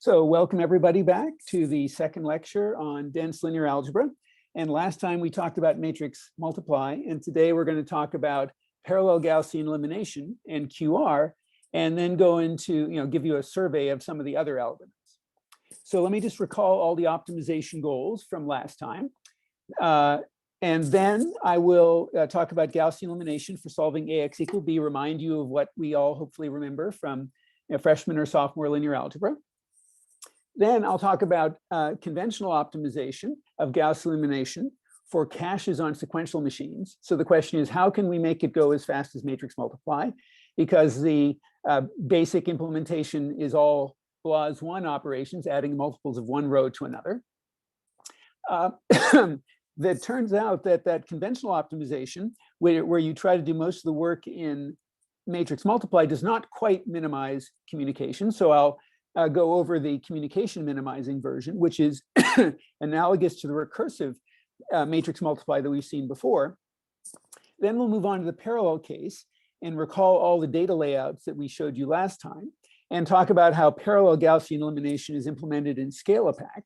So welcome everybody back to the second lecture on dense linear algebra. And last time we talked about matrix multiply, and today we're going to talk about parallel Gaussian elimination and QR, and then go into, give you a survey of some of the other algorithms. So let me just recall all the optimization goals from last time. And then I will talk about Gaussian elimination for solving AX equal B, remind you of what we all hopefully remember from freshman or sophomore linear algebra. Then I'll talk about conventional optimization of Gaussian elimination for caches on sequential machines. So the question is, how can we make it go as fast as matrix multiply? Because the basic implementation is all clause one operations, adding multiples of one row to another. That turns out that conventional optimization, where you try to do most of the work in matrix multiply, does not quite minimize communication. So I'll go over the communication minimizing version, which is analogous to the recursive matrix multiply that we've seen before. Then we'll move on to the parallel case and recall all the data layouts that we showed you last time, and talk about how parallel Gaussian elimination is implemented in scale-opac.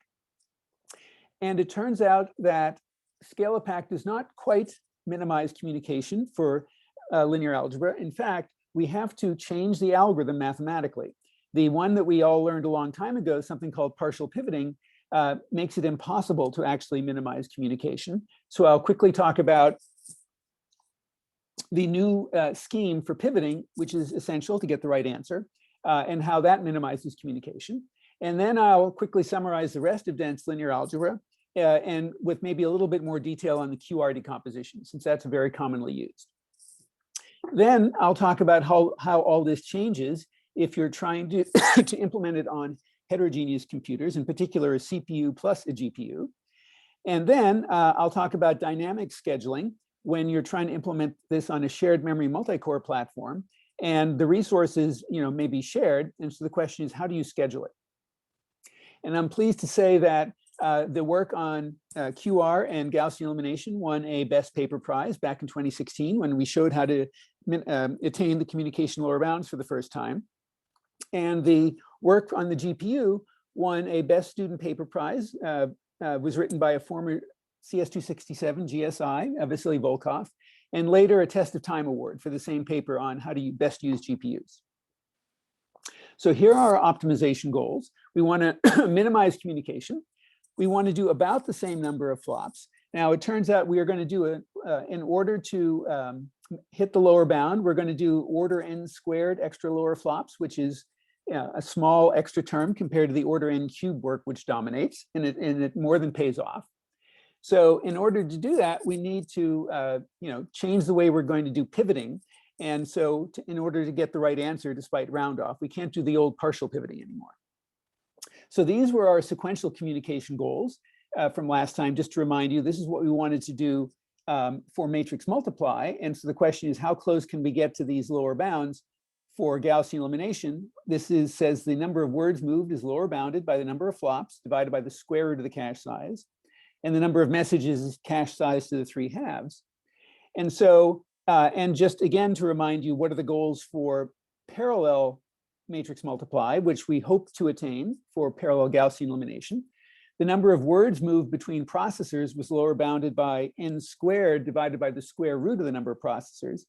And it turns out that scale-opac does not quite minimize communication for linear algebra. In fact, we have to change the algorithm mathematically. The one that we all learned a long time ago, something called partial pivoting, makes it impossible to actually minimize communication. So I'll quickly talk about the new scheme for pivoting, which is essential to get the right answer, and how that minimizes communication. And then I'll quickly summarize the rest of dense linear algebra, and with maybe a little bit more detail on the QR decomposition, since that's very commonly used. Then I'll talk about how all this changes if you're trying to, to implement it on heterogeneous computers, in particular a CPU plus a GPU. And then I'll talk about dynamic scheduling when you're trying to implement this on a shared memory multi-core platform, and the resources may be shared. And so the question is, how do you schedule it? And I'm pleased to say that the work on QR and Gaussian elimination won a best paper prize back in 2016 when we showed how to attain the communication lower bounds for the first time. And the work on the GPU won a best student paper prize, was written by a former CS267 GSI, Vasily Volkov, and later a test of time award for the same paper on how to best use GPUs. So here are our optimization goals. We want to minimize communication. We want to do about the same number of flops. Now, it turns out we are going to do in order to hit the lower bound, we're going to do order n squared extra lower flops, which is a small extra term compared to the order n cubed work, which dominates, and it more than pays off. So in order to do that, we need to change the way we're going to do pivoting. And so in order to get the right answer, despite round off, we can't do the old partial pivoting anymore. So these were our sequential communication goals from last time. Just to remind you, this is what we wanted to do for matrix multiply. And so the question is, how close can we get to these lower bounds for Gaussian elimination? This says the number of words moved is lower bounded by the number of flops divided by the square root of the cache size. And the number of messages is cache size to the 3/2. And so, and just again to remind you, what are the goals for parallel matrix multiply, which we hope to attain for parallel Gaussian elimination? The number of words moved between processors was lower bounded by n squared divided by the square root of the number of processors.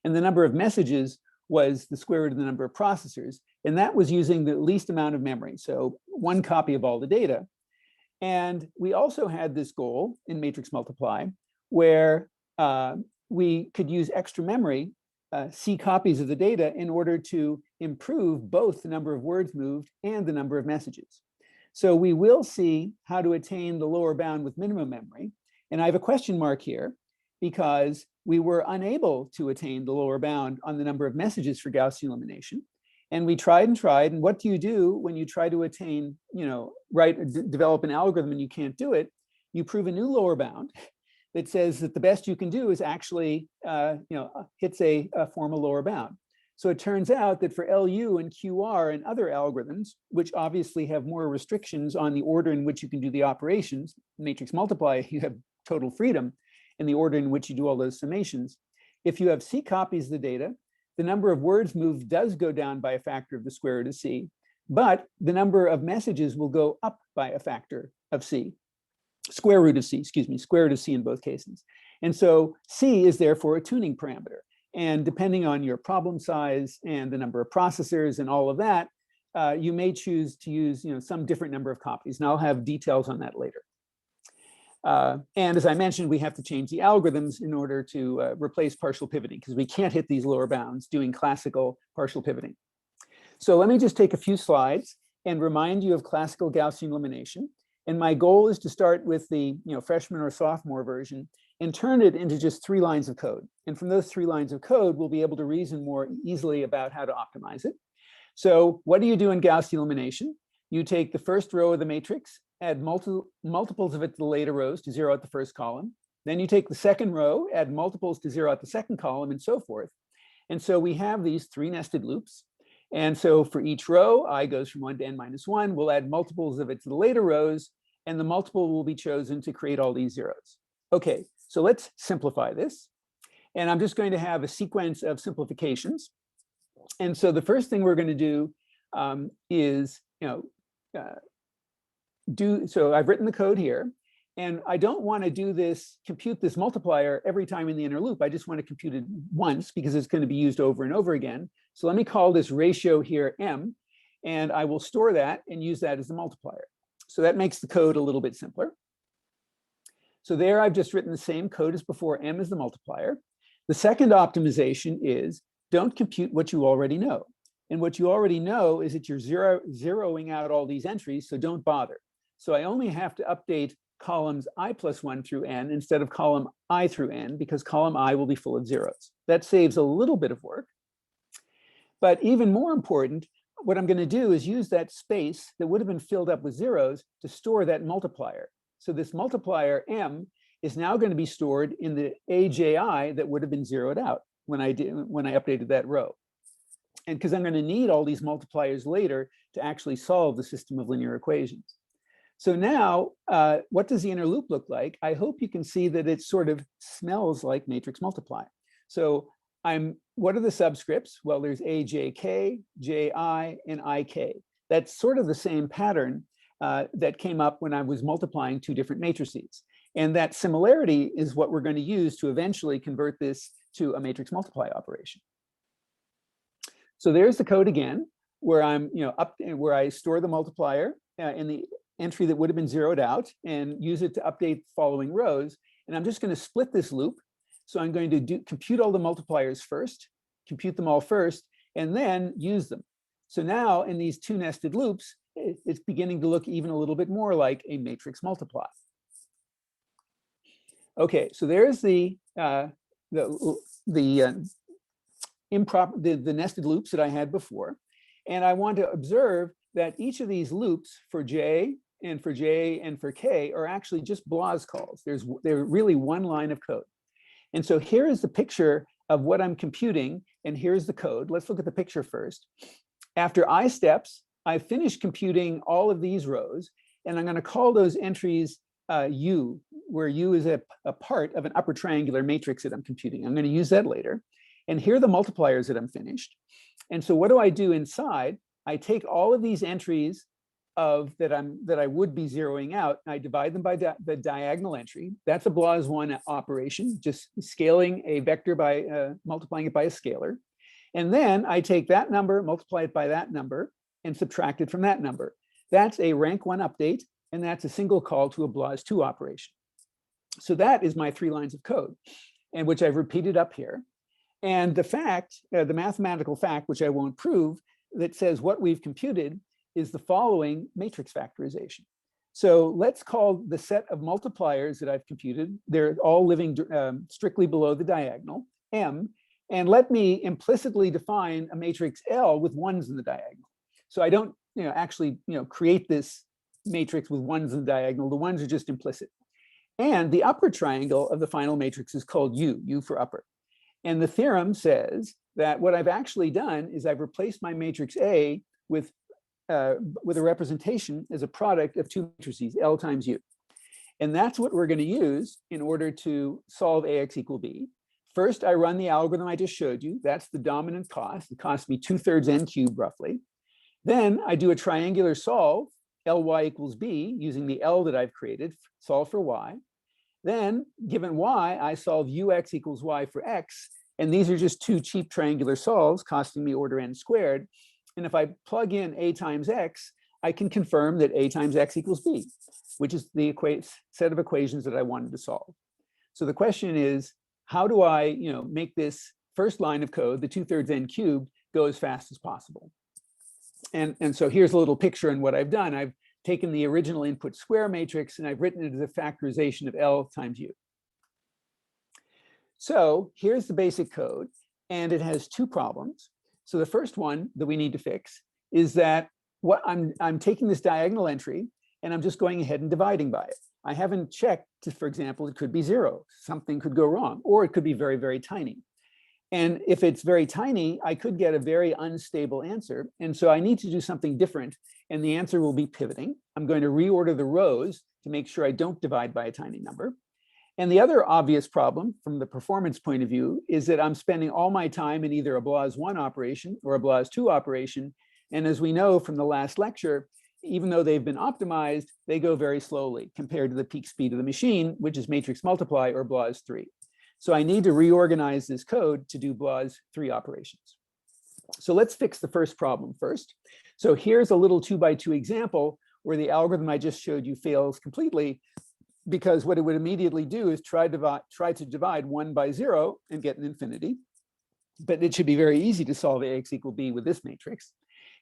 And the number of messages was the square root of the number of processors. And that was using the least amount of memory. So one copy of all the data. And we also had this goal in matrix multiply where we could use extra memory, C copies of the data, in order to improve both the number of words moved and the number of messages. So we will see how to attain the lower bound with minimum memory. And I have a question mark here because we were unable to attain the lower bound on the number of messages for Gaussian elimination. And we tried and tried. And what do you do when you try to attain, develop an algorithm and you can't do it? You prove a new lower bound that says that the best you can do is actually, hits a formal lower bound. So it turns out that for LU and QR and other algorithms, which obviously have more restrictions on the order in which you can do the operations, matrix multiply, you have total freedom in the order in which you do all those summations. If you have C copies of the data, the number of words moved does go down by a factor of the square root of C, but the number of messages will go up by a factor of C, square root of C, excuse me, square root of C in both cases. And so C is therefore a tuning parameter. And depending on your problem size and the number of processors and all of that, you may choose to use some different number of copies. And I'll have details on that later. And as I mentioned, we have to change the algorithms in order to replace partial pivoting, because we can't hit these lower bounds doing classical partial pivoting. So let me just take a few slides and remind you of classical Gaussian elimination. And my goal is to start with the freshman or sophomore version and turn it into just 3 lines of code. And from those 3 lines of code, we'll be able to reason more easily about how to optimize it. So what do you do in Gaussian elimination? You take the first row of the matrix, add multiples of it to the later rows to zero out the first column. Then you take the second row, add multiples to zero out the second column, and so forth. And so we have these 3 nested loops. And so for each row, I goes from 1 to n minus 1. We'll add multiples of it to the later rows, and the multiple will be chosen to create all these zeros. Okay, so let's simplify this. And I'm just going to have a sequence of simplifications. And so the first thing we're going to do is, so I've written the code here, and I don't want to do this, compute this multiplier every time in the inner loop. I just want to compute it once because it's going to be used over and over again. So let me call this ratio here m, and I will store that and use that as the multiplier. So that makes the code a little bit simpler. So there I've just written the same code as before, m is the multiplier. The second optimization is don't compute what you already know. And what you already know is that you're zeroing out all these entries, so don't bother. So I only have to update columns I plus 1 through n instead of column I through n, because column I will be full of zeros. That saves a little bit of work. But even more important, what I'm going to do is use that space that would have been filled up with zeros to store that multiplier. So this multiplier m is now going to be stored in the AJI that would have been zeroed out when I updated that row. And because I'm going to need all these multipliers later to actually solve the system of linear equations. So now, what does the inner loop look like? I hope you can see that it sort of smells like matrix multiply. So what are the subscripts? Well, there's AJK, JI, and IK. That's sort of the same pattern that came up when I was multiplying 2 different matrices. And that similarity is what we're going to use to eventually convert this to a matrix multiply operation. So there's the code again, where where I store the multiplier in the entry that would have been zeroed out and use it to update the following rows. And I'm just going to split this loop. So I'm going to compute all the multipliers first, compute them all first, and then use them. So now in these 2 nested loops, it's beginning to look even a little bit more like a matrix multiply. Okay, so there's the nested loops that I had before. And I want to observe that each of these loops for J and for J and for K are actually just BLAS calls. They're really 1 line of code. And so here is the picture of what I'm computing, and here's the code. Let's look at the picture first. After I steps, I finished computing all of these rows, and I'm going to call those entries U, where U is a part of an upper triangular matrix that I'm computing. I'm going to use that later. And here are the multipliers that I'm finished. And so what do I do inside? I take all of these entries that I would be zeroing out, and I divide them by the diagonal entry. That's a BLAS1 operation, just scaling a vector by multiplying it by a scalar. And then I take that number, multiply it by that number, and subtract it from that number. That's a rank 1 update, and that's a single call to a BLAS2 operation. So that is my 3 lines of code, and which I've repeated up here. And the fact, the mathematical fact, which I won't prove, that says what we've computed is the following matrix factorization. So let's call the set of multipliers that I've computed, they're all living strictly below the diagonal, M, and let me implicitly define a matrix L with 1s in the diagonal. So I don't actually create this matrix with 1s in the diagonal, the 1s are just implicit. And the upper triangle of the final matrix is called U for upper. And the theorem says that what I've actually done is I've replaced my matrix A with a representation as a product of 2 matrices, L times U. And that's what we're going to use in order to solve AX equal B. First, I run the algorithm I just showed you. That's the dominant cost. It costs me 2/3 n cubed roughly. Then I do a triangular solve, Ly equals B, using the L that I've created, solve for Y. Then, given Y, I solve Ux equals Y for X. And these are just two cheap triangular solves costing me order n squared. And if I plug in A times X, I can confirm that A times X equals B, which is the set of equations that I wanted to solve. So the question is, how do I make this first line of code, the 2/3 n cubed, go as fast as possible? And so here's a little picture in what I've done. I've taken the original input square matrix and I've written it as a factorization of L times U. So here's the basic code, and it has two problems. So the first one that we need to fix is that what I'm taking this diagonal entry and I'm just going ahead and dividing by it. I haven't checked, for example, it could be 0. Something could go wrong, or it could be very, very tiny. And if it's very tiny, I could get a very unstable answer. And so I need to do something different. And the answer will be pivoting. I'm going to reorder the rows to make sure I don't divide by a tiny number. And the other obvious problem from the performance point of view is that I'm spending all my time in either a BLAS1 operation or a BLAS2 operation. And as we know from the last lecture, even though they've been optimized, they go very slowly compared to the peak speed of the machine, which is matrix multiply or BLAS3. So I need to reorganize this code to do BLAS3 operations. So let's fix the first problem first. So here's a little 2x2 example where the algorithm I just showed you fails completely, because what it would immediately do is try to divide 1 by 0 and get an infinity. But it should be very easy to solve Ax equal b with this matrix.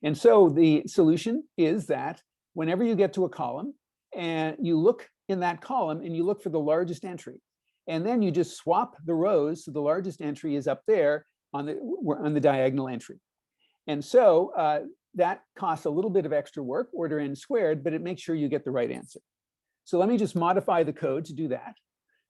And so the solution is that whenever you get to a column and you look in that column and you look for the largest entry, and then you just swap the rows so the largest entry is up there on the diagonal entry. And so that costs a little bit of extra work, order n squared, but it makes sure you get the right answer. So let me just modify the code to do that.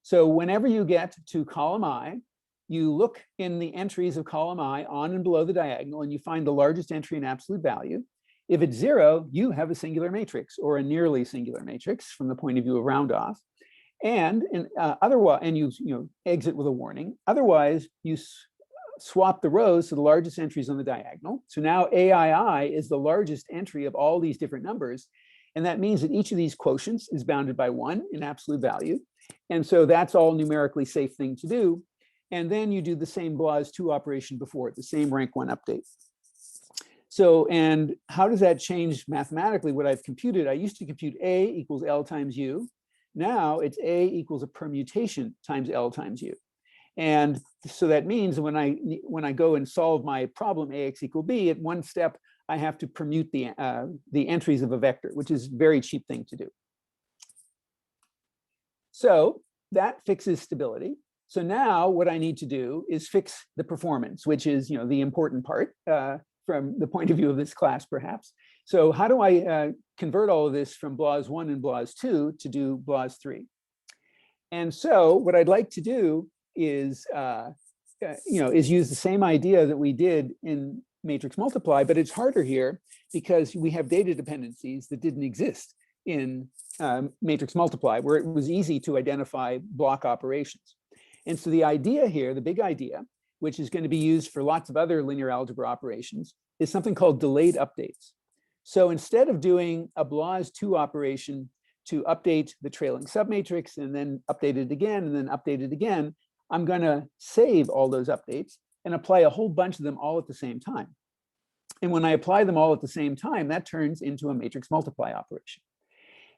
So whenever you get to column I, you look in the entries of column I on and below the diagonal, and you find the largest entry in absolute value. If it's 0, you have a singular matrix or a nearly singular matrix from the point of view of round off. And otherwise, and you exit with a warning. Otherwise, you swap the rows to the largest entries on the diagonal. So now AII is the largest entry of all these different numbers. And that means that each of these quotients is bounded by 1 in absolute value. And so that's all numerically safe thing to do. And then you do the same BLAS2 operation before it, the same rank 1 update. So, and how does that change mathematically what I've computed? I used to compute A equals L times U. Now it's A equals a permutation times L times U. And so that means when I go and solve my problem Ax equal b, at one step, I have to permute the entries of a vector, which is a very cheap thing to do. So that fixes stability. So now what I need to do is fix the performance, which is the important part from the point of view of this class, perhaps. So how do I convert all of this from BLAS1 and BLAS2 to do BLAS3? And so what I'd like to do is use the same idea that we did in matrix multiply, but it's harder here because we have data dependencies that didn't exist in matrix multiply, where it was easy to identify block operations. And so the idea here, the big idea, which is going to be used for lots of other linear algebra operations, is something called delayed updates. So instead of doing a BLAS2 operation to update the trailing submatrix and then update it again and then update it again, I'm going to save all those updates and apply a whole bunch of them all at the same time. And when I apply them all at the same time, that turns into a matrix multiply operation.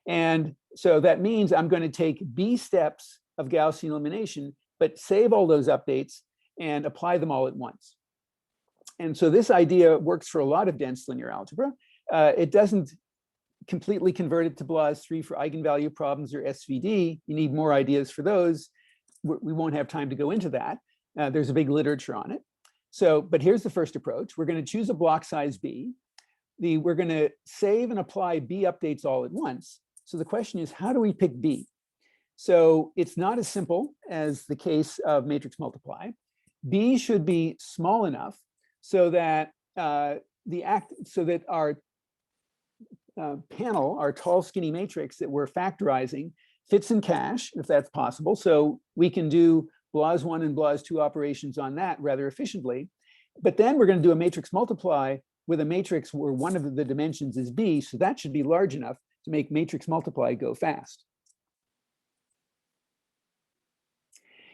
And so that means I'm going to take B steps of Gaussian elimination, but save all those updates and apply them all at once. And so this idea works for a lot of dense linear algebra. It doesn't completely convert it to BLAS3 for eigenvalue problems or SVD. You need more ideas for those. We won't have time to go into that. There's a big literature on it. So, but here's the first approach. We're going to choose a block size B. We're going to save and apply B updates all at once. So the question is, how do we pick B? So it's not as simple as the case of matrix multiply. B should be small enough so that our panel, our tall skinny matrix that we're factorizing, fits in cache if that's possible. So we can do BLAS1 and BLAS2 operations on that rather efficiently. But then we're going to do a matrix multiply with a matrix where one of the dimensions is B, so that should be large enough to make matrix multiply go fast.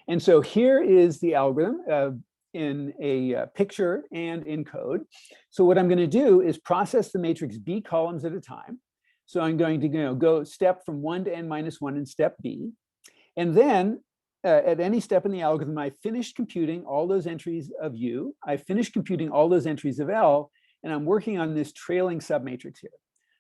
And so here is the algorithm in a picture and in code. So what I'm going to do is process the matrix B columns at a time. So I'm going to go step from 1 to n minus 1 in step B. And then at any step in the algorithm, I finished computing all those entries of U. I finished computing all those entries of L, and I'm working on this trailing submatrix here.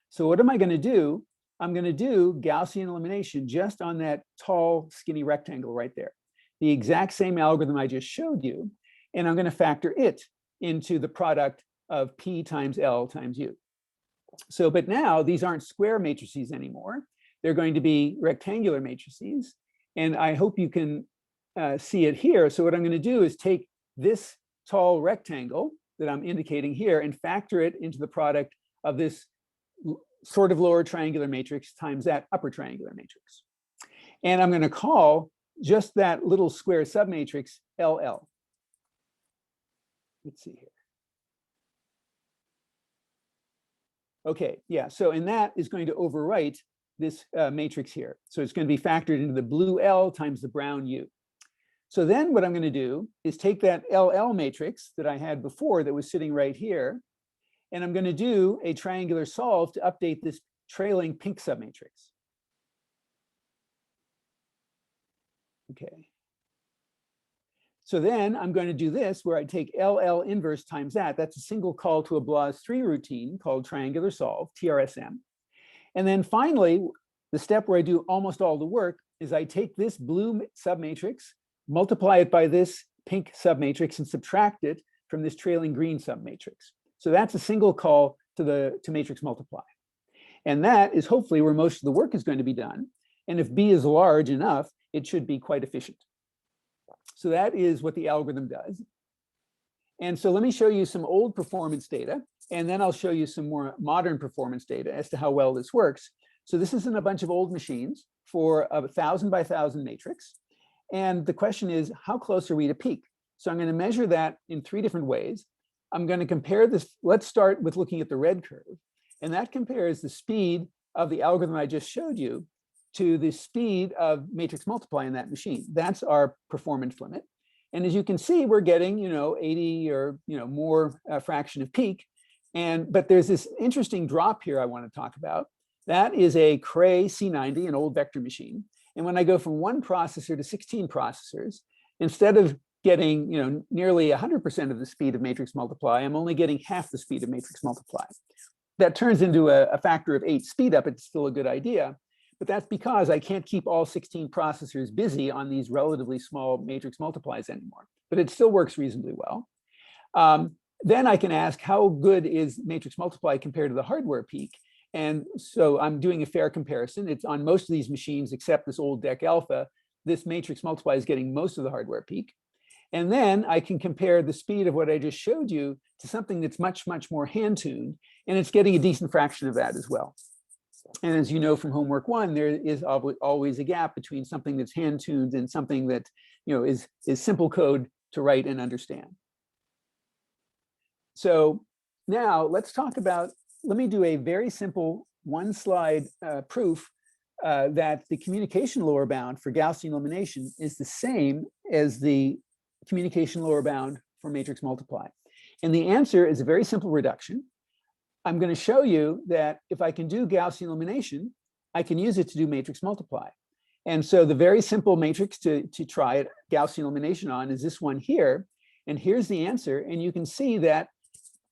So what am I going to do? I'm going to do Gaussian elimination just on that tall, skinny rectangle right there. The exact same algorithm I just showed you, and I'm going to factor it into the product of P times L times U. So, but now these aren't square matrices anymore. They're going to be rectangular matrices. And I hope you can see it here. So what I'm going to do is take this tall rectangle that I'm indicating here and factor it into the product of this sort of lower triangular matrix times that upper triangular matrix. And I'm going to call just that little square submatrix LL. Let's see here. Okay, yeah, so and that is going to overwrite this matrix here. So it's going to be factored into the blue L times the brown U. So then what I'm going to do is take that LL matrix that I had before that was sitting right here, and I'm going to do a triangular solve to update this trailing pink submatrix. Okay. So then I'm going to do this where I take LL inverse times that. That's a single call to a BLAS 3 routine called triangular solve, TRSM. And then finally, the step where I do almost all the work is I take this blue submatrix, multiply it by this pink submatrix, and subtract it from this trailing green submatrix. So that's a single call to matrix multiply. And that is hopefully where most of the work is going to be done. And if B is large enough, it should be quite efficient. So that is what the algorithm does. And so let me show you some old performance data, and then I'll show you some more modern performance data as to how well this works. So this is in a bunch of old machines for a 1,000 by 1,000 matrix. And the question is, how close are we to peak? So I'm going to measure that in 3 different ways. I'm going to compare this. Let's start with looking at the red curve. And that compares the speed of the algorithm I just showed you to the speed of matrix multiply in that machine. That's our performance limit. And as you can see, we're getting 80 or more fraction of peak. But there's this interesting drop here I want to talk about. That is a Cray C90, an old vector machine. And when I go from 1 processor to 16 processors, instead of getting nearly 100% of the speed of matrix multiply, I'm only getting half the speed of matrix multiply. That turns into a factor of 8 speed up. It's still a good idea. But that's because I can't keep all 16 processors busy on these relatively small matrix multiplies anymore. But it still works reasonably well. Then I can ask, how good is matrix multiply compared to the hardware peak? And so I'm doing a fair comparison. It's on most of these machines, except this old DEC Alpha, this matrix multiply is getting most of the hardware peak. And then I can compare the speed of what I just showed you to something that's much, much more hand-tuned, and it's getting a decent fraction of that as well. And as you know from homework 1, there is always a gap between something that's hand-tuned and something that is simple code to write and understand. So now let's talk about, let me do a very simple 1-slide proof that the communication lower bound for Gaussian elimination is the same as the communication lower bound for matrix multiply. And the answer is a very simple reduction. I'm going to show you that if I can do Gaussian elimination, I can use it to do matrix multiply. And so the very simple matrix to try it Gaussian elimination on is this one here. And here's the answer. And you can see that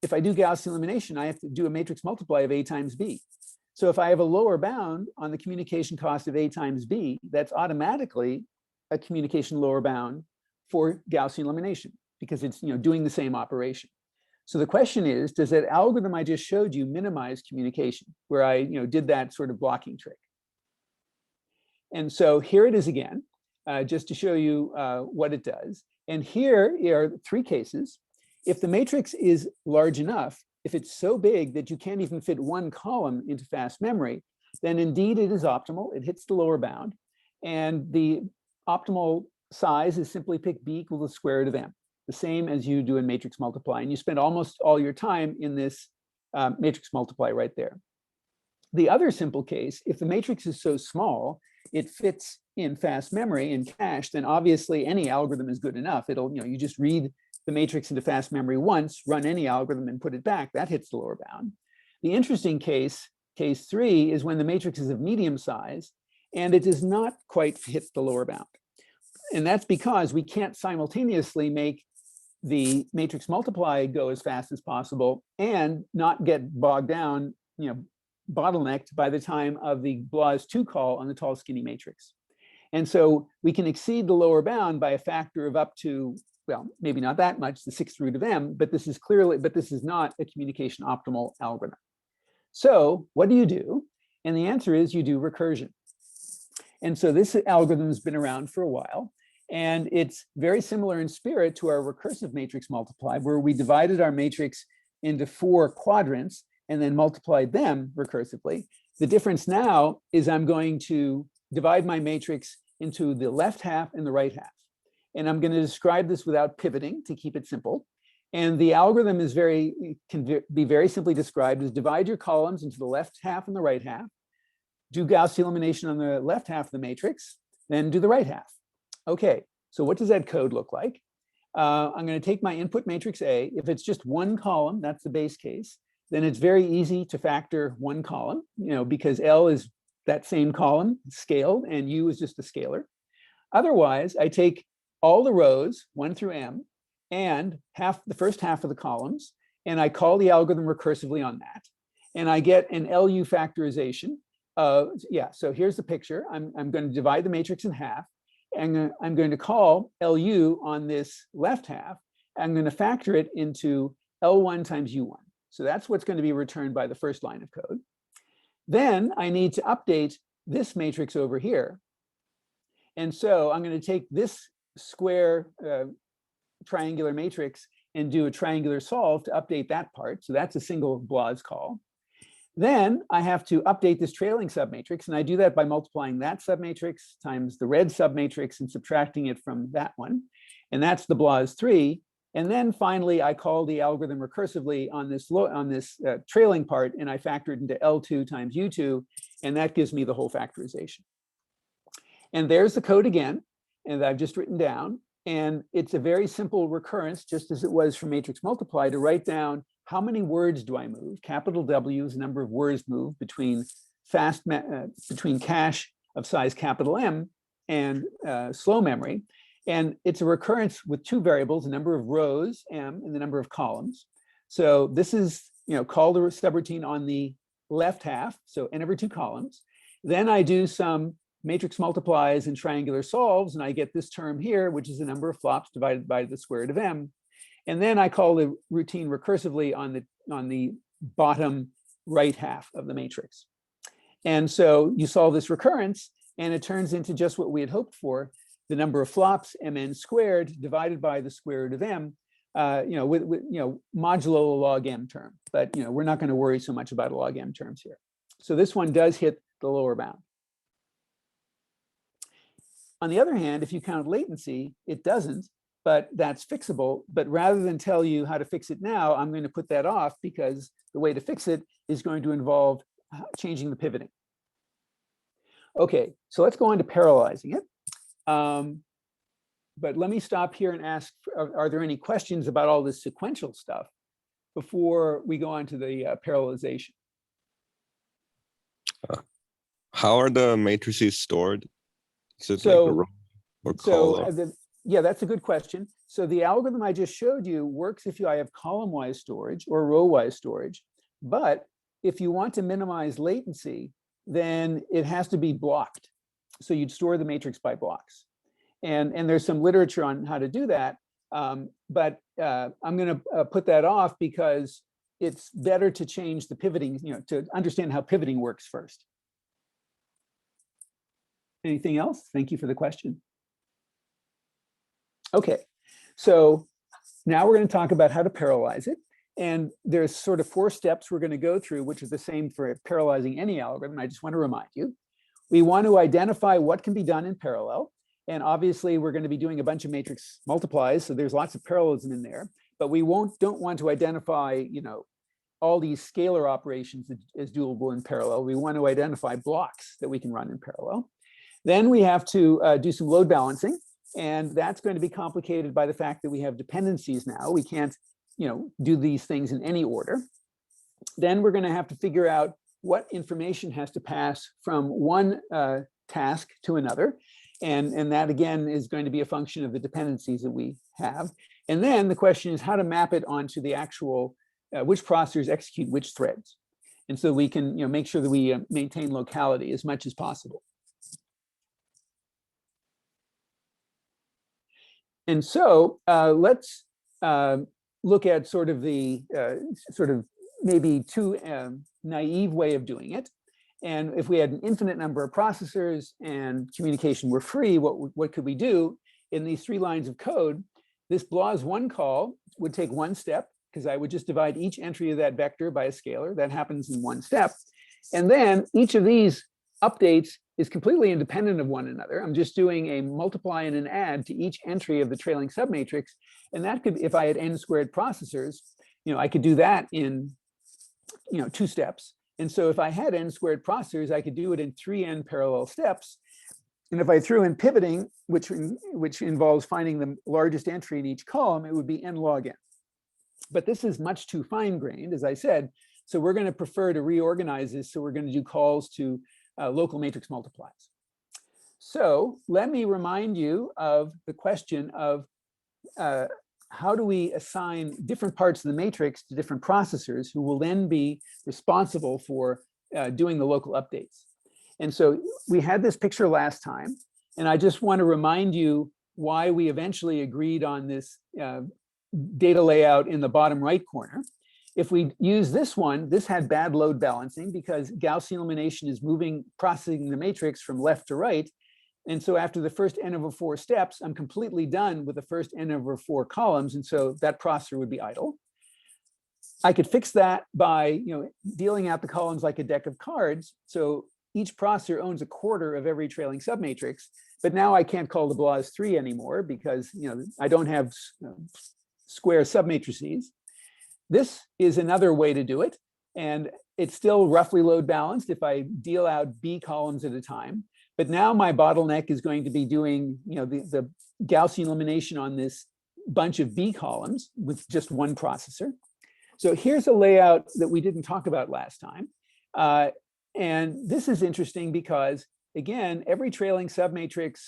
if I do Gaussian elimination, I have to do a matrix multiply of A times B. So if I have a lower bound on the communication cost of A times B, that's automatically a communication lower bound for Gaussian elimination because it's doing the same operation. So the question is, does that algorithm I just showed you minimize communication, where I did that sort of blocking trick? And so here it is again, just to show you what it does. And here are 3 cases. If the matrix is large enough, if it's so big that you can't even fit 1 column into fast memory, then indeed it is optimal. It hits the lower bound. And the optimal size is simply pick B equal to the square root of M, the same as you do in matrix multiply. And you spend almost all your time in this matrix multiply right there. The other simple case, if the matrix is so small, it fits in fast memory and cache, then obviously any algorithm is good enough. It'll, you just read the matrix into fast memory once, run any algorithm and put it back. That hits the lower bound. The interesting case, case 3, is when the matrix is of medium size and it does not quite hit the lower bound. And that's because we can't simultaneously make the matrix multiply go as fast as possible and not get bogged down, bottlenecked by the time of the BLAS2 call on the tall skinny matrix. And so we can exceed the lower bound by a factor of up to, well, maybe not that much, the 6th root of m, but this is not a communication optimal algorithm. So what do? And the answer is you do recursion. And so this algorithm has been around for a while, and it's very similar in spirit to our recursive matrix multiply, where we divided our matrix into 4 quadrants and then multiplied them recursively. The difference now is I'm going to divide my matrix into the left half and the right half. And I'm going to describe this without pivoting to keep it simple. And the algorithm is can be very simply described as divide your columns into the left half and the right half, do Gaussian elimination on the left half of the matrix, then do the right half. Okay, so what does that code look like? I'm going to take my input matrix A. If it's just one column, that's the base case, then it's very easy to factor one column, because L is that same column scaled and U is just a scalar. Otherwise, I take all the rows 1 through m and the first half of the columns, and I call the algorithm recursively on that. And I get an LU factorization. So here's the picture. I'm going to divide the matrix in half, and I'm going to call LU on this left half. I'm going to factor it into L1 times U1. So that's what's going to be returned by the first line of code. Then I need to update this matrix over here. And so I'm going to take this square triangular matrix and do a triangular solve to update that part. So that's a single BLAS call. Then I have to update this trailing submatrix, and I do that by multiplying that submatrix times the red submatrix and subtracting it from that one. And that's the BLAS3. And then finally, I call the algorithm recursively on this trailing part, and I factor it into L2 times U2, and that gives me the whole factorization. And there's the code again, and I've just written down. And it's a very simple recurrence, just as it was for matrix multiply, to write down how many words do I move. Capital W is the number of words moved between cache of size capital M and slow memory. And it's a recurrence with 2 variables, the number of rows, m, and the number of columns. So this is, call the subroutine on the left half, so n over 2 columns. Then I do some matrix multiplies and triangular solves, and I get this term here, which is the number of flops divided by the square root of m. And then I call the routine recursively on the bottom right half of the matrix. And so you solve this recurrence, and it turns into just what we had hoped for, the number of flops, mn squared, divided by the square root of m, modulo a log m term. But we're not going to worry so much about log m terms here. So this one does hit the lower bound. On the other hand, if you count latency, it doesn't, but that's fixable. But rather than tell you how to fix it now, I'm going to put that off, because the way to fix it is going to involve changing the pivoting. Okay, so let's go on to parallelizing it. But let me stop here and ask, are there any questions about all this sequential stuff before we go on to the parallelization? How are the matrices stored? Is it So, like a row or column? Yeah, that's a good question. So the algorithm I just showed you works if I have column-wise storage or row-wise storage. But if you want to minimize latency, then it has to be blocked. So you'd store the matrix by blocks. And there's some literature on how to do that. But I'm going to put that off, because it's better to change the pivoting, to understand how pivoting works first. Anything else? Thank you for the question. Okay, so now we're going to talk about how to parallelize it. And there's sort of 4 steps we're going to go through, which is the same for parallelizing any algorithm. I just want to remind you. We want to identify what can be done in parallel. And obviously, we're going to be doing a bunch of matrix multiplies, so there's lots of parallelism in there. But we don't want to identify, all these scalar operations as doable in parallel. We want to identify blocks that we can run in parallel. Then we have to do some load balancing, and that's going to be complicated by the fact that we have dependencies now. We can't, do these things in any order. Then we're going to have to figure out what information has to pass from one task to another. And that, again, is going to be a function of the dependencies that we have. And then the question is how to map it onto the actual, which processors execute which threads. And so we can make sure that we maintain locality as much as possible. And so let's look at sort of the maybe too naive way of doing it. And if we had an infinite number of processors and communication were free, what could we do? In these 3 lines of code, this BLAS1 call would take 1 step, because I would just divide each entry of that vector by a scalar. That happens in 1 step. And then each of these updates is completely independent of one another. I'm just doing a multiply and an add to each entry of the trailing submatrix. And that could, if I had n squared processors, I could do that in 2 steps. And so if I had n squared processors, I could do it in 3n parallel steps. And if I threw in pivoting, which involves finding the largest entry in each column, it would be n log n. But this is much too fine-grained, as I said. So we're going to prefer to reorganize this. So we're going to do calls to local matrix multiplies. So let me remind you of the question of how do we assign different parts of the matrix to different processors who will then be responsible for doing the local updates. And so we had this picture last time, and I just want to remind you why we eventually agreed on this data layout in the bottom right corner. If we use this one, this had bad load balancing because Gaussian elimination is processing the matrix from left to right. And so after the first n over 4 steps, I'm completely done with the first n over 4 columns. And so that processor would be idle. I could fix that by dealing out the columns like a deck of cards. So each processor owns a quarter of every trailing submatrix. But now I can't call the BLAS3 anymore because I don't have square submatrices. This is another way to do it. And it's still roughly load balanced if I deal out B columns at a time. But now my bottleneck is going to be doing the Gaussian elimination on this bunch of B columns with just one processor. So here's a layout that we didn't talk about last time. And this is interesting because, again, every trailing submatrix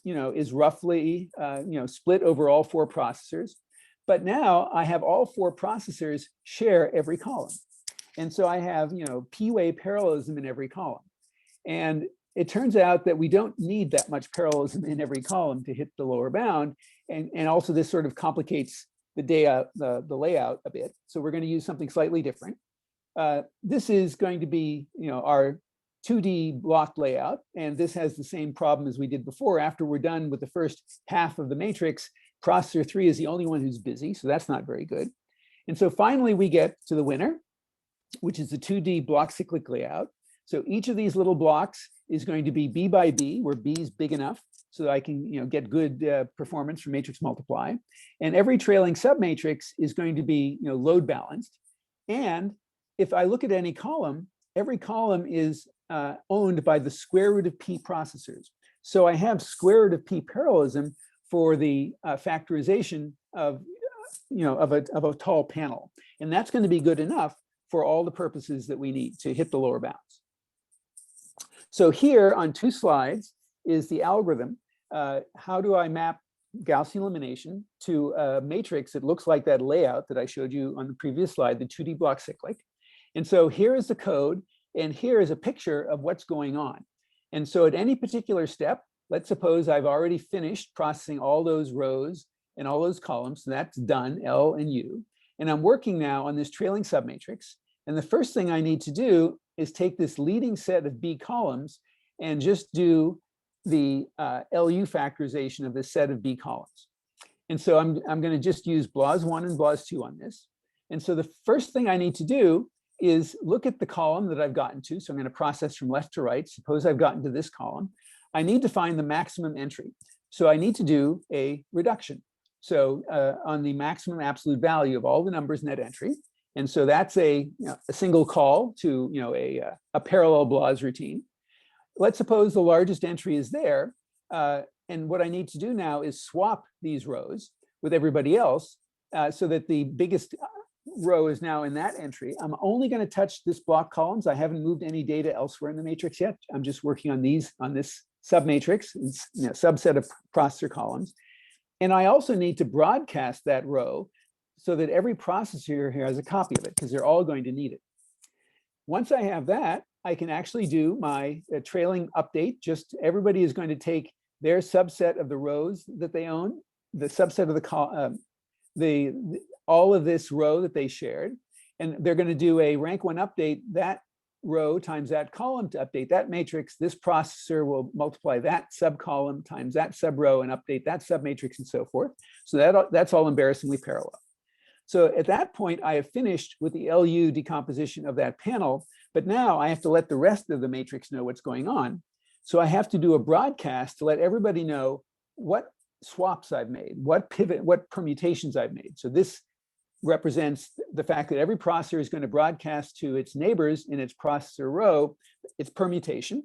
is roughly split over all 4 processors. But now I have all 4 processors share every column. And so I have P-way parallelism in every column. And it turns out that we don't need that much parallelism in every column to hit the lower bound. And also this sort of complicates the layout a bit. So we're going to use something slightly different. This is going to be our 2D block layout. And this has the same problem as we did before. After we're done with the first half of the matrix, processor 3 is the only one who's busy. So that's not very good. And so finally, we get to the winner, which is the 2D block cyclic layout. So each of these little blocks is going to be B by B, where B is big enough so that I can get good performance from matrix multiply. And every trailing submatrix is going to be load balanced. And if I look at any column, every column is owned by the square root of P processors. So I have square root of P parallelism for the factorization of a tall panel. And that's going to be good enough for all the purposes that we need to hit the lower bounds. So here on 2 slides is the algorithm. How do I map Gaussian elimination to a matrix that looks like that layout that I showed you on the previous slide, the 2D block cyclic? And so here is the code, and here is a picture of what's going on. And so at any particular step, let's suppose I've already finished processing all those rows and all those columns. So that's done, L and U. And I'm working now on this trailing submatrix. And the first thing I need to do is take this leading set of B columns and just do the LU factorization of this set of B columns. And so I'm going to just use BLAS1 and BLAS2 on this. And so the first thing I need to do is look at the column that I've gotten to. So I'm going to process from left to right. Suppose I've gotten to this column. I need to find the maximum entry. So I need to do a reduction. So on the maximum absolute value of all the numbers in that entry. And so that's a single call to a parallel BLAS routine. Let's suppose the largest entry is there. And what I need to do now is swap these rows with everybody else so that the biggest row is now in that entry. I'm only going to touch this block columns. I haven't moved any data elsewhere in the matrix yet. I'm just working on this submatrix, subset of processor columns. And I also need to broadcast that row so that every processor here has a copy of it, because they're all going to need it. Once I have that, I can actually do my trailing update. Just everybody is going to take their subset of the rows that they own, the subset of all of this row that they shared, and they're going to do a rank 1 update, that row times that column to update that matrix. This processor will multiply that subcolumn times that subrow and update that submatrix and so forth. So that's all embarrassingly parallel. So at that point, I have finished with the LU decomposition of that panel, but now I have to let the rest of the matrix know what's going on. So I have to do a broadcast to let everybody know what swaps I've made, what permutations I've made. So this represents the fact that every processor is going to broadcast to its neighbors in its processor row its permutation.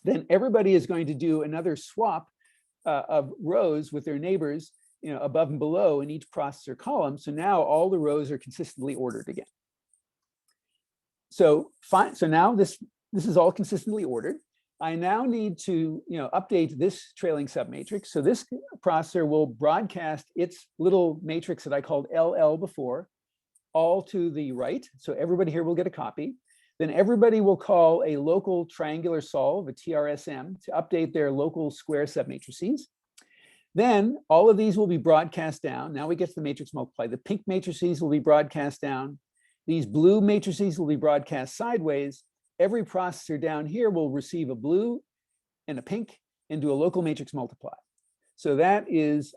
Then everybody is going to do another swap of rows with their neighbors, above and below in each processor column. So now all the rows are consistently ordered again. So fine. So now this is all consistently ordered. I now need to update this trailing submatrix. So this processor will broadcast its little matrix that I called LL before, all to the right. So everybody here will get a copy. Then everybody will call a local triangular solve, a TRSM, to update their local square submatrices. Then all of these will be broadcast down. Now we get to the matrix multiply. The pink matrices will be broadcast down. These blue matrices will be broadcast sideways. Every processor down here will receive a blue and a pink and do a local matrix multiply. So that is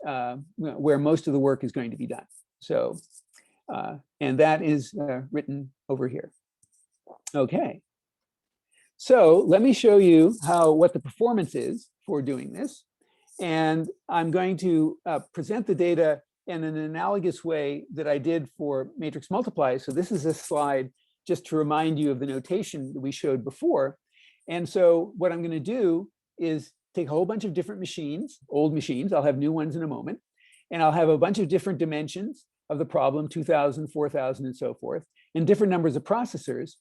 where most of the work is going to be done. So, and that is written over here. Okay. So let me show you what the performance is for doing this. And I'm going to present the data in an analogous way that I did for matrix multiply. So this is a slide just to remind you of the notation that we showed before. And so what I'm going to do is take a whole bunch of different machines, old machines, I'll have new ones in a moment, and I'll have a bunch of different dimensions of the problem, 2,000, 4,000, and so forth, and different numbers of processors.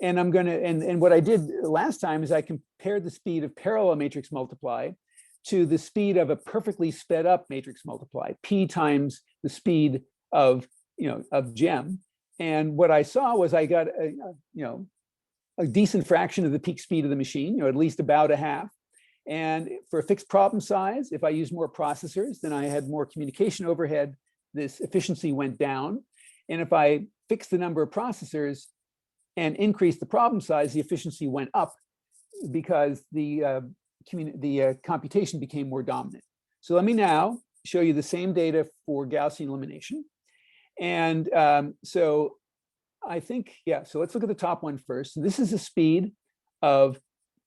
And I'm going to, and what I did last time is I compared the speed of parallel matrix multiply to the speed of a perfectly sped up matrix multiply, P times the speed of GEM. And what I saw was I got a decent fraction of the peak speed of the machine, at least about a half. And for a fixed problem size, if I use more processors, then I had more communication overhead. This efficiency went down. And if I fixed the number of processors and increased the problem size, the efficiency went up because the computation became more dominant. So let me now show you the same data for Gaussian elimination. And so I think, so let's look at the top one first. So this is the speed of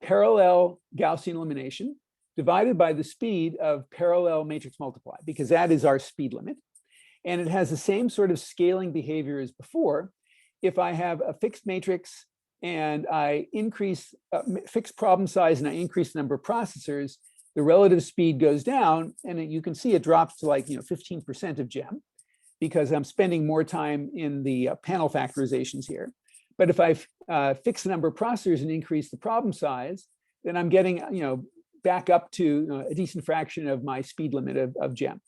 parallel Gaussian elimination divided by the speed of parallel matrix multiply, because that is our speed limit. And it has the same sort of scaling behavior as before. If I have a fixed matrix and I increase fixed problem size and I increase the number of processors, the relative speed goes down, and you can see it drops to like 15% of GEM, because I'm spending more time in the panel factorizations here. But if I fix the number of processors and increase the problem size, then I'm getting back up to a decent fraction of my speed limit of GEM.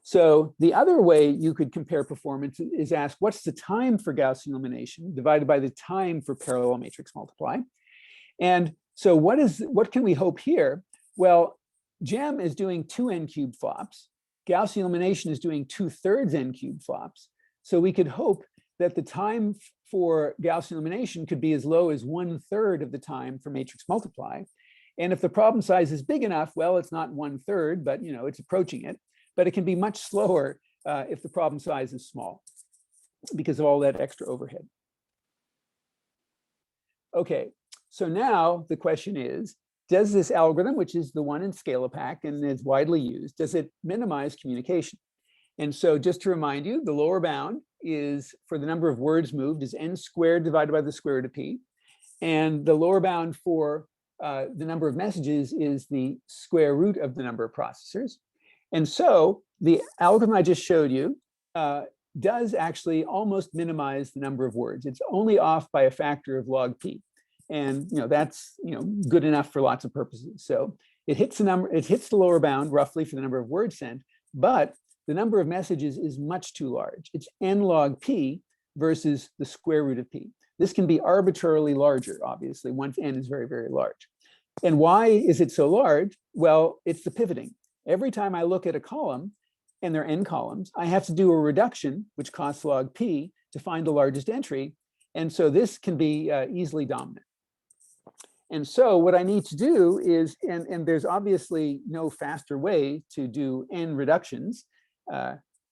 So the other way you could compare performance is ask, what's the time for Gaussian elimination divided by the time for parallel matrix multiply? And so what can we hope here? Well, GEM is doing 2 n³ flops. Gaussian elimination is doing 2/3 n³ flops. So we could hope that the time for Gaussian elimination could be as low as 1/3 of the time for matrix multiply. And if the problem size is big enough, well, it's not 1/3, but it's approaching it. But it can be much slower if the problem size is small because of all that extra overhead. Okay, so now the question is, does this algorithm, which is the one in Scalapack and is widely used, does it minimize communication? And so just to remind you, the lower bound is for the number of words moved is n squared divided by the square root of p. And the lower bound for the number of messages is the square root of the number of processors. And so the algorithm I just showed you does actually almost minimize the number of words. It's only off by a factor of log p. And that's good enough for lots of purposes. So it hits the lower bound roughly for the number of words sent, but the number of messages is much too large. It's n log p versus the square root of p. This can be arbitrarily larger, obviously, once n is very, very large. And why is it so large? Well, it's the pivoting. Every time I look at a column, and there are n columns, I have to do a reduction, which costs log p, to find the largest entry. And so this can be easily dominant. And so what I need to do is, and there's obviously no faster way to do n reductions.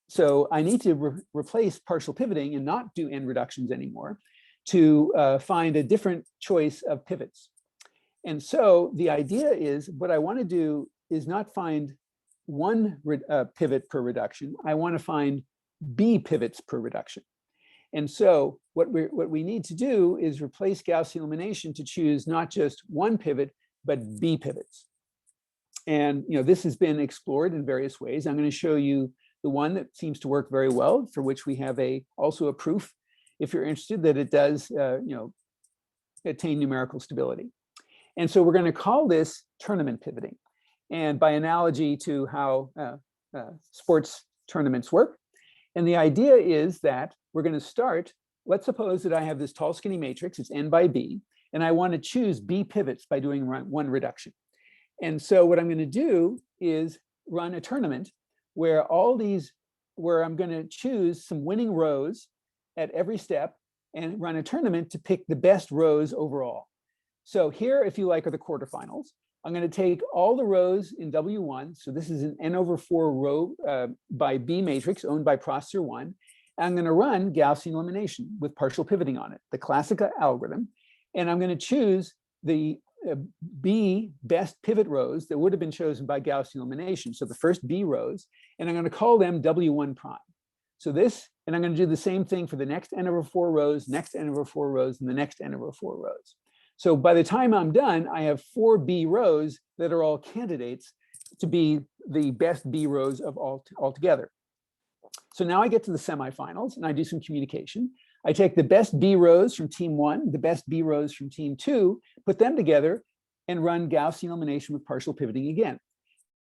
So I need to replace partial pivoting and not do n reductions anymore to find a different choice of pivots. And so the idea is, what I want to do is not find one pivot per reduction. I want to find b pivots per reduction. And so what we need to do is replace Gaussian elimination to choose not just one pivot, but b pivots. And this has been explored in various ways. I'm going to show you the one that seems to work very well, for which we have also a proof, if you're interested, that it does attain numerical stability. And so we're going to call this tournament pivoting. And by analogy to how sports tournaments work. And the idea is that we're going to start, let's suppose that I have this tall skinny matrix, it's n by b, and I want to choose b pivots by doing one reduction. And so what I'm going to do is run a tournament where I'm going to choose some winning rows at every step and run a tournament to pick the best rows overall. So here, if you like, are the quarterfinals. I'm going to take all the rows in W1. So this is an n over 4 row by B matrix owned by processor 1. I'm going to run Gaussian elimination with partial pivoting on it, the classic algorithm. And I'm going to choose the B best pivot rows that would have been chosen by Gaussian elimination. So the first B rows, and I'm going to call them W1 prime. So this, and I'm going to do the same thing for the next n over 4 rows, next n over 4 rows, and the next n over 4 rows. So by the time I'm done, I have 4 B rows that are all candidates to be the best B rows of all together. So now I get to the semifinals and I do some communication. I take the best B rows from team 1, the best B rows from team 2, put them together and run Gaussian elimination with partial pivoting again.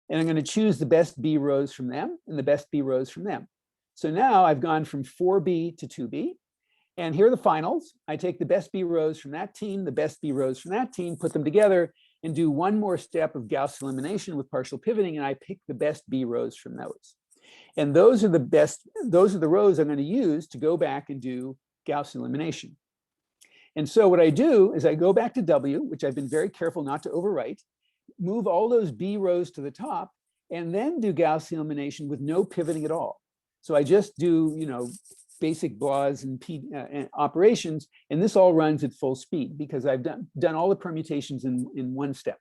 And I'm going to choose the best B rows from them and the best B rows from them. So now I've gone from 4B to 2B. And here are the finals. I take the best B rows from that team, the best B rows from that team, put them together and do one more step of Gaussian elimination with partial pivoting, and I pick the best B rows from those. And those are the rows I'm going to use to go back and do Gaussian elimination. And so what I do is I go back to W, which I've been very careful not to overwrite, move all those B rows to the top, and then do Gaussian elimination with no pivoting at all. So I just do, basic BLAS and operations, and this all runs at full speed because I've done all the permutations in one step.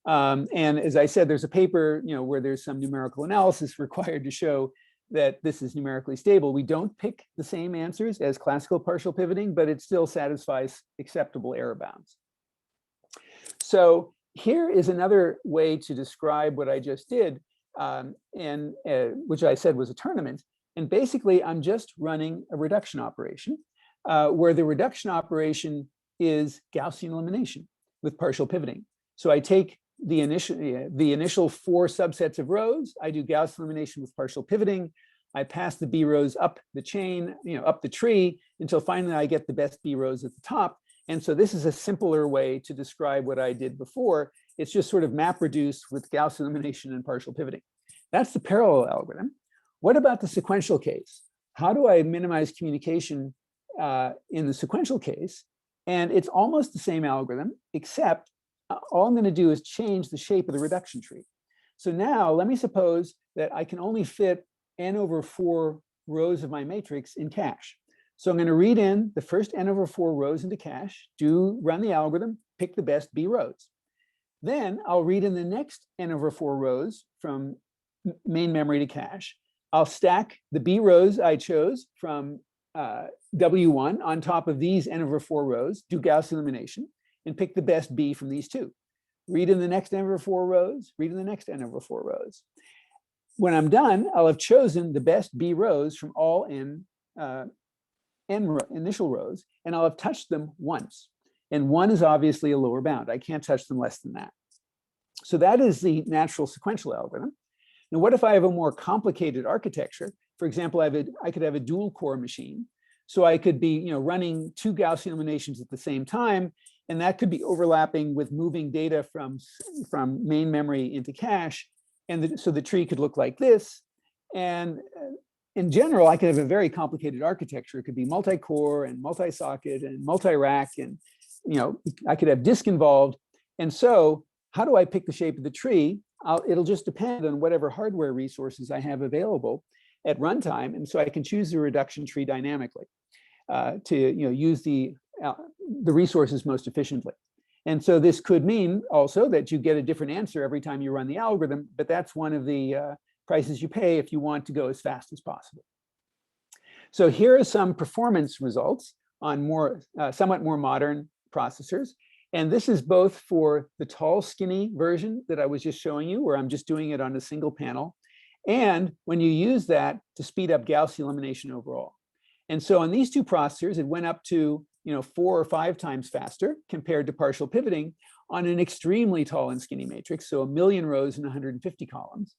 And as I said, there's a paper, where there's some numerical analysis required to show that this is numerically stable. We don't pick the same answers as classical partial pivoting, but it still satisfies acceptable error bounds. So here is another way to describe what I just did, which I said was a tournament. And basically, I'm just running a reduction operation where the reduction operation is Gaussian elimination with partial pivoting. So I take the initial 4 subsets of rows, I do Gaussian elimination with partial pivoting, I pass the B rows up the chain, up the tree, until finally I get the best B rows at the top. And so this is a simpler way to describe what I did before. It's just sort of map reduced with Gaussian elimination and partial pivoting. That's the parallel algorithm. What about the sequential case? How do I minimize communication in the sequential case? And it's almost the same algorithm, except all I'm going to do is change the shape of the reduction tree. So now let me suppose that I can only fit n over 4 rows of my matrix in cache. So I'm going to read in the first n over 4 rows into cache, run the algorithm, pick the best B rows. Then I'll read in the next n over 4 rows from main memory to cache, I'll stack the B rows I chose from W1 on top of these n over 4 rows, do Gaussian elimination, and pick the best B from these two. Read in the next n over 4 rows, read in the next n over 4 rows. When I'm done, I'll have chosen the best B rows from all n initial rows, and I'll have touched them once. And 1 is obviously a lower bound. I can't touch them less than that. So that is the natural sequential algorithm. Now, what if I have a more complicated architecture? For example, I could have a dual core machine. So I could be running 2 Gaussian eliminations at the same time, and that could be overlapping with moving data from main memory into cache. And so the tree could look like this. And in general, I could have a very complicated architecture. It could be multi-core and multi-socket and multi-rack, and I could have disk involved. And so how do I pick the shape of the tree? It'll just depend on whatever hardware resources I have available at runtime. And so I can choose the reduction tree dynamically to use the resources most efficiently. And so this could mean also that you get a different answer every time you run the algorithm, but that's one of the prices you pay if you want to go as fast as possible. So here are some performance results on somewhat more modern processors. And this is both for the tall, skinny version that I was just showing you, where I'm just doing it on a single panel, and when you use that to speed up Gaussian elimination overall. And so on these two processors, it went up to 4 or 5 times faster compared to partial pivoting on an extremely tall and skinny matrix, so 1,000,000 rows and 150 columns.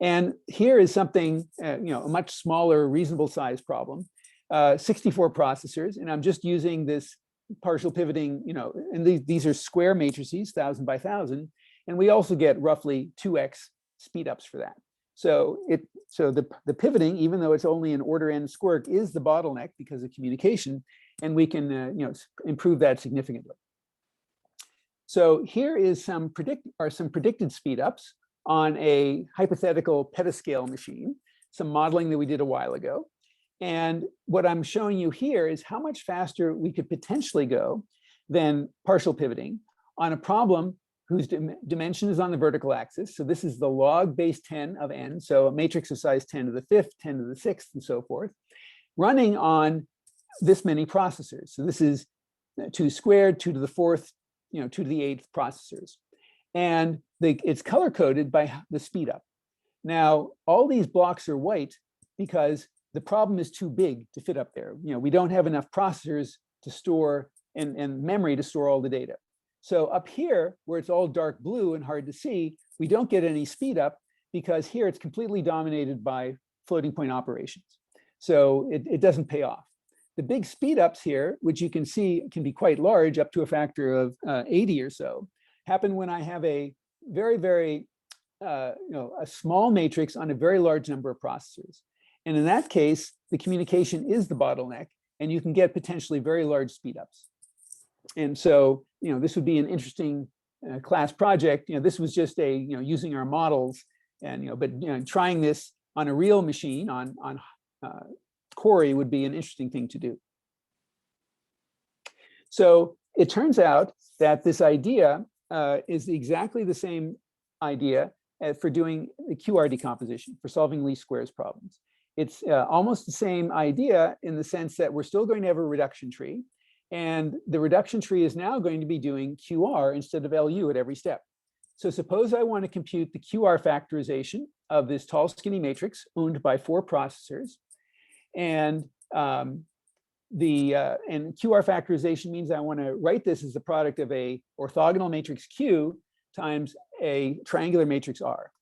And here is something, a much smaller, reasonable size problem, 64 processors, and I'm just using this partial pivoting, and these are square matrices, 1,000 by 1,000, and we also get roughly 2x speedups for that. So the pivoting, even though it's only an order n squared, is the bottleneck because of communication, and we can improve that significantly. So here is some predicted speedups on a hypothetical petascale machine, some modeling that we did a while ago. And what I'm showing you here is how much faster we could potentially go than partial pivoting on a problem whose dimension is on the vertical axis. So this is the log base 10 of n, so a matrix of size 10 to the 5th, 10 to the 6th, and so forth, running on this many processors. So this is 2 squared, 2 to the 4th, 2 to the 8th processors. And it's color-coded by the speed up. Now, all these blocks are white because the problem is too big to fit up there. We don't have enough processors to store and memory to store all the data. So up here, where it's all dark blue and hard to see, we don't get any speed up because here it's completely dominated by floating point operations. So it doesn't pay off. The big speed ups here, which you can see can be quite large, up to a factor of 80 or so, happen when I have a very, very, a small matrix on a very large number of processors. And in that case, the communication is the bottleneck, and you can get potentially very large speedups. And so, this would be an interesting class project. This was just a, using our models, and but trying this on a real machine on Cori would be an interesting thing to do. So it turns out that this idea is exactly the same idea for doing the QR decomposition, for solving least squares problems. It's almost the same idea in the sense that we're still going to have a reduction tree, and the reduction tree is now going to be doing QR instead of LU at every step. So suppose I want to compute the QR factorization of this tall, skinny matrix owned by 4 processors, and QR factorization means I want to write this as the product of a orthogonal matrix Q times a triangular matrix R.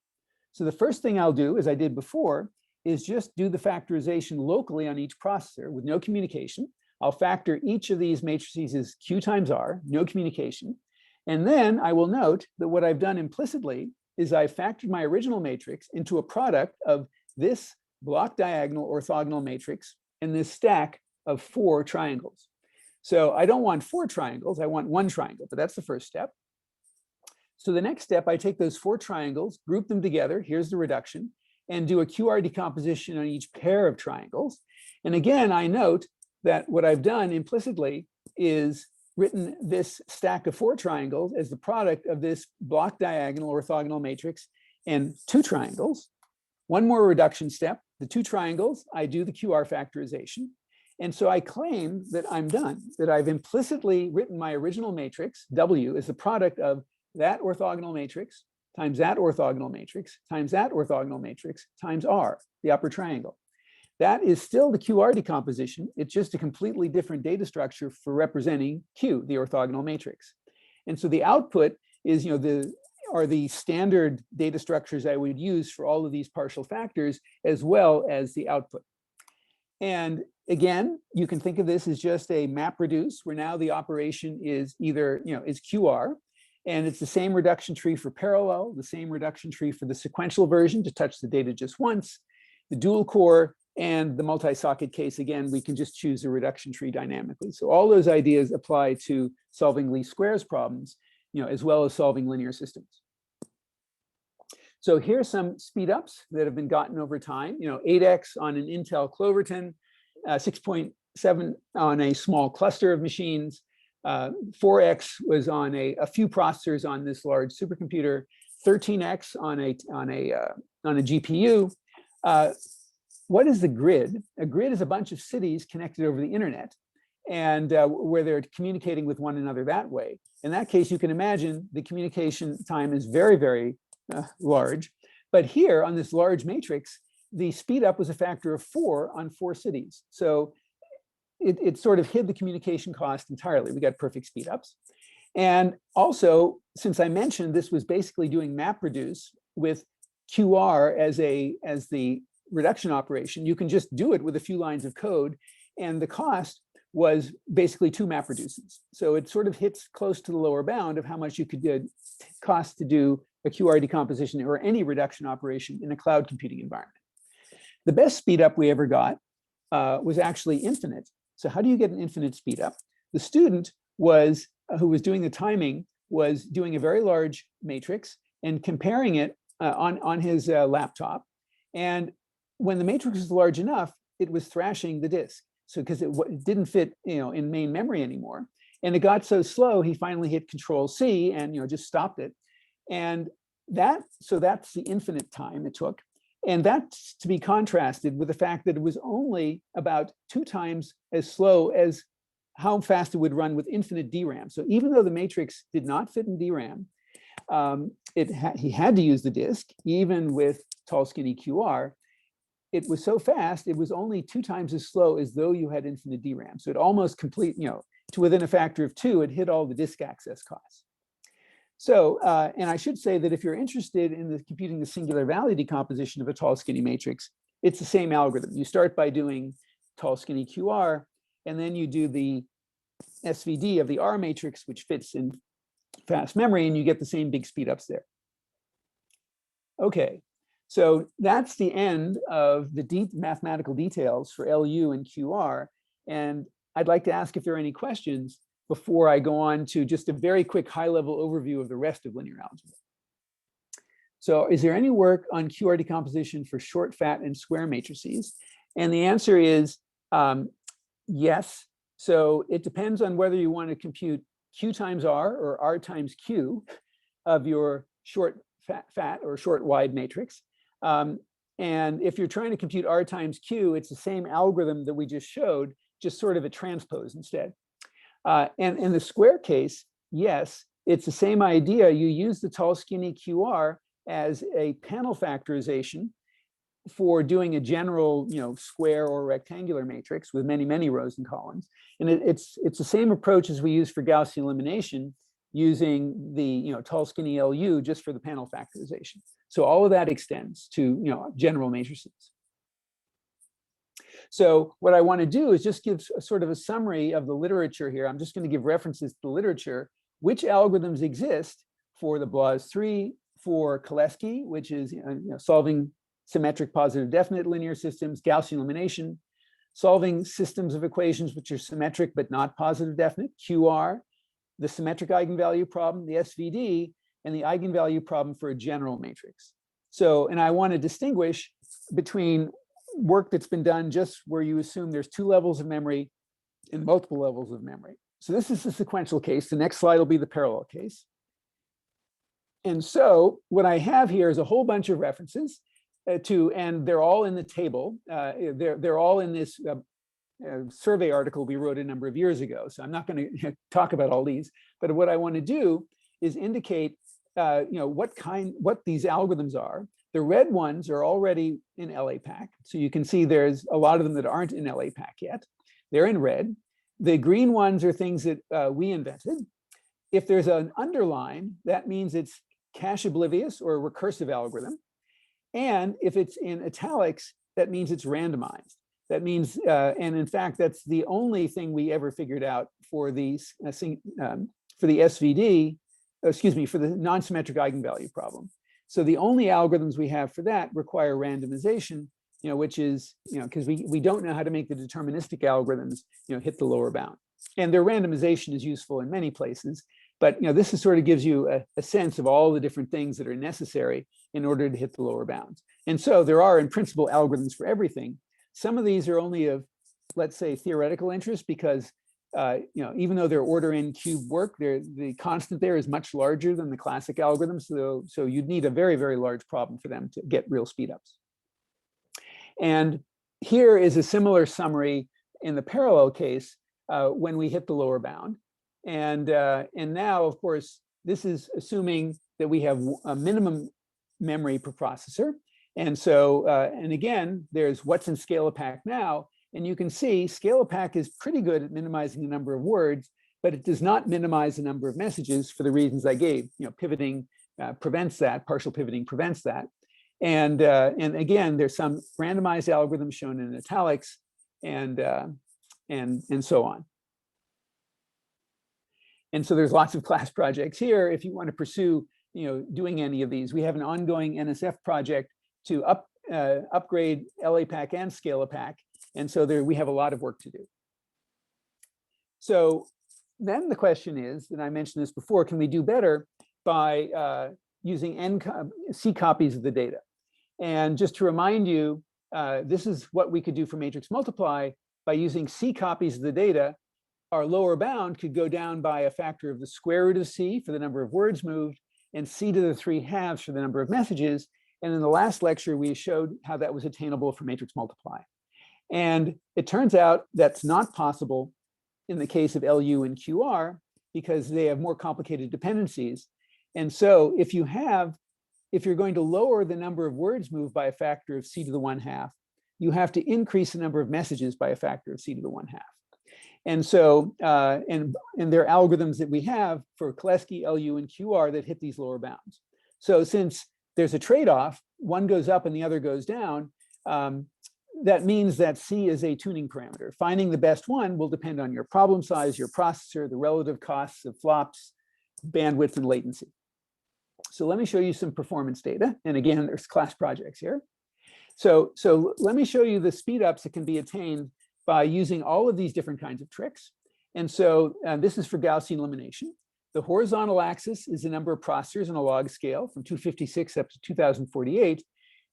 So the first thing I'll do, as I did before, is just do the factorization locally on each processor with no communication. I'll factor each of these matrices as Q times R, no communication. And then I will note that what I've done implicitly is I factored my original matrix into a product of this block diagonal orthogonal matrix and this stack of 4 triangles. So I don't want 4 triangles, I want 1 triangle, but that's the first step. So the next step, I take those 4 triangles, group them together, here's the reduction, and do a QR decomposition on each pair of triangles. And again, I note that what I've done implicitly is written this stack of 4 triangles as the product of this block diagonal orthogonal matrix and 2 triangles. One more reduction step, the two triangles, I do the QR factorization. And so I claim that I'm done, that I've implicitly written my original matrix, W, is the product of that orthogonal matrix times that orthogonal matrix times that orthogonal matrix times R, the upper triangle. That is still the QR decomposition. It's just a completely different data structure for representing Q, the orthogonal matrix. And so the output is, are the standard data structures I would use for all of these partial factors, as well as the output. And again, you can think of this as just a map reduce, where now the operation is either, is QR, and it's the same reduction tree for parallel, the same reduction tree for the sequential version to touch the data just once, the dual core, and the multi-socket case. Again, we can just choose a reduction tree dynamically. So all those ideas apply to solving least squares problems, as well as solving linear systems. So here's some speed ups that have been gotten over time. 8x on an Intel Cloverton, 6.7 on a small cluster of machines, 4x was on a few processors on this large supercomputer, 13x on a GPU. What is the grid? A grid is a bunch of cities connected over the internet, and where they're communicating with one another that way. In that case, you can imagine the communication time is very, very large. But here on this large matrix, the speed up was a factor of 4 on 4 cities. So it sort of hid the communication cost entirely. We got perfect speed ups. And also, since I mentioned this was basically doing map reduce with QR as the reduction operation, you can just do it with a few lines of code. And the cost was basically 2 map reduces. So it sort of hits close to the lower bound of how much you could cost to do a QR decomposition or any reduction operation in a cloud computing environment. The best speed up we ever got was actually infinite. So how do you get an infinite speed up? The student who was doing the timing was doing a very large matrix and comparing it on his laptop. And when the matrix was large enough, it was thrashing the disk. So because it didn't fit, in main memory anymore, and it got so slow, he finally hit Control-C and just stopped it. And that's the infinite time it took. And that's to be contrasted with the fact that it was only about 2 times as slow as how fast it would run with infinite DRAM. So even though the matrix did not fit in DRAM, he had to use the disk, even with tall, skinny QR. It was so fast, it was only 2 times as slow as though you had infinite DRAM. So it almost to within a factor of 2, it hit all the disk access costs. So, and I should say that if you're interested in computing the singular value decomposition of a tall, skinny matrix, it's the same algorithm. You start by doing tall, skinny QR, and then you do the SVD of the R matrix, which fits in fast memory, and you get the same big speed ups there. Okay, so that's the end of the deep mathematical details for LU and QR. And I'd like to ask if there are any questions before I go on to just a very quick high-level overview of the rest of linear algebra. So is there any work on QR decomposition for short, fat, and square matrices? And the answer is yes. So it depends on whether you want to compute Q times R or R times Q of your short, fat, or short, wide matrix. And if you're trying to compute R times Q, it's the same algorithm that we just showed, just sort of a transpose instead. And in the square case, yes, it's the same idea. You use the tall, skinny QR as a panel factorization for doing a general, square or rectangular matrix with many, many rows and columns. And it's the same approach as we use for Gaussian elimination, using the tall, skinny LU just for the panel factorization. So all of that extends to general matrices. So what I want to do is just give sort of a summary of the literature here. I'm just going to give references to the literature, which algorithms exist for the BLAS3, for Koleski, which is solving symmetric positive definite linear systems, Gaussian elimination, solving systems of equations which are symmetric but not positive definite, QR, the symmetric eigenvalue problem, the SVD, and the eigenvalue problem for a general matrix. So, and I want to distinguish between work that's been done just where you assume there's 2 levels of memory and multiple levels of memory. So this is the sequential case. The next slide will be the parallel case. And so what I have here is a whole bunch of references. and they're all in the table. They're all in this survey article we wrote a number of years ago. So I'm not going to talk about all these, but what I want to do is indicate what these algorithms are. The red ones are already in LAPACK. So you can see there's a lot of them that aren't in LAPACK yet. They're in red. The green ones are things that we invented. If there's an underline, that means it's cache oblivious or a recursive algorithm. And if it's in italics, that means it's randomized. That means, and in fact, that's the only thing we ever figured out for these for the SVD, excuse me, for the non-symmetric eigenvalue problem. So the only algorithms we have for that require randomization, which is, because we don't know how to make the deterministic algorithms, hit the lower bound. And their randomization is useful in many places, but this is sort of gives you a sense of all the different things that are necessary in order to hit the lower bounds. And so there are, in principle, algorithms for everything. Some of these are only of, let's say, theoretical interest because, even though they're order n cubed work, the constant there is much larger than the classic algorithms. So you'd need a very, very large problem for them to get real speedups. And here is a similar summary in the parallel case when we hit the lower bound. And now, of course, this is assuming that we have a minimum memory per processor. And so, and again, there's what's in Scalapack now. And you can see Scalapack is pretty good at minimizing the number of words, but it does not minimize the number of messages for the reasons I gave. Pivoting prevents that, partial pivoting prevents that. And again, there's some randomized algorithms shown in italics and so on. And so there's lots of class projects here. If you want to pursue, doing any of these, we have an ongoing NSF project to upgrade LAPACK and Scalapack. And so there we have a lot of work to do. So then the question is, and I mentioned this before, can we do better by using C copies of the data? And just to remind you, this is what we could do for matrix multiply. By using C copies of the data, our lower bound could go down by a factor of the square root of C for the number of words moved, and C to the 3/2 for the number of messages. And in the last lecture, we showed how that was attainable for matrix multiply. And it turns out that's not possible in the case of LU and QR because they have more complicated dependencies. And so if you're going to lower the number of words moved by a factor of C to the 1/2, you have to increase the number of messages by a factor of C to the 1/2. And so, and there are algorithms that we have for Koleski, LU, and QR that hit these lower bounds. So since there's a trade-off, one goes up and the other goes down, that means that C is a tuning parameter. Finding the best one will depend on your problem size, your processor, the relative costs of flops, bandwidth, and latency. So let me show you some performance data. And again, there's class projects here. So let me show you the speedups that can be attained by using all of these different kinds of tricks. And so this is for Gaussian elimination. The horizontal axis is the number of processors on a log scale from 256 up to 2048.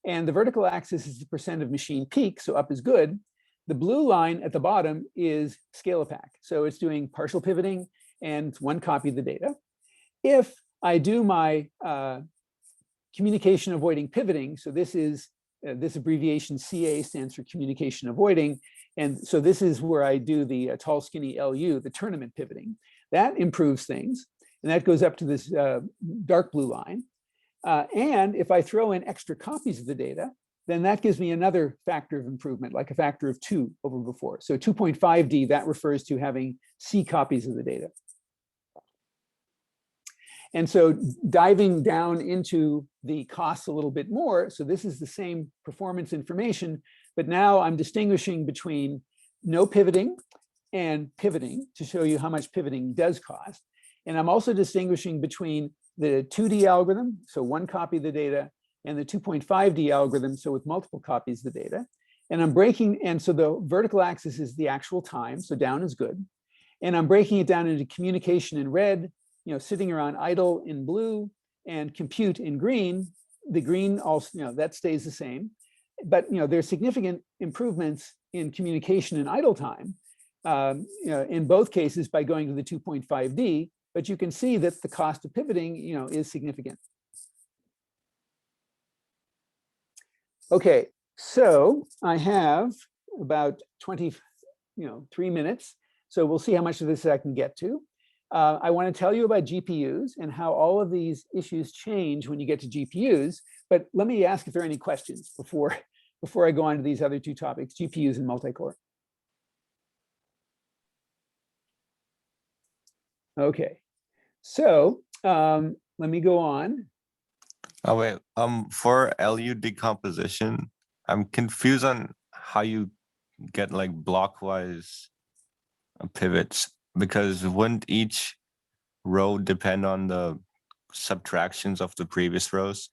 And the vertical axis is the percent of machine peak, so up is good. The blue line at the bottom is Scalapack. So it's doing partial pivoting and it's one copy of the data. If I do my communication avoiding pivoting, so this is this abbreviation CA stands for communication avoiding. And so this is where I do the tall, skinny LU, the tournament pivoting. That improves things. And that goes up to this dark blue line. And if I throw in extra copies of the data, then that gives me another factor of improvement, like a factor of 2 over before. So 2.5D, that refers to having C copies of the data. And so diving down into the costs a little bit more, so this is the same performance information, but now I'm distinguishing between no pivoting and pivoting to show you how much pivoting does cost. And I'm also distinguishing between the 2D algorithm, so one copy of the data, and the 2.5D algorithm, so with multiple copies of the data. And I'm breaking, and so the vertical axis is the actual time, so down is good. And I'm breaking it down into communication in red, sitting around idle in blue, and compute in green. The green also, that stays the same. But there's significant improvements in communication in idle time, in both cases by going to the 2.5D. But you can see that the cost of pivoting, is significant. Okay, so I have about 3 minutes. So we'll see how much of this I can get to. I want to tell you about GPUs and how all of these issues change when you get to GPUs. But let me ask if there are any questions before I go on to these other two topics, GPUs and multi-core. Okay, so let me go on. Oh wait, for LU decomposition, I'm confused on how you get like blockwise pivots, because wouldn't each row depend on the subtractions of the previous rows?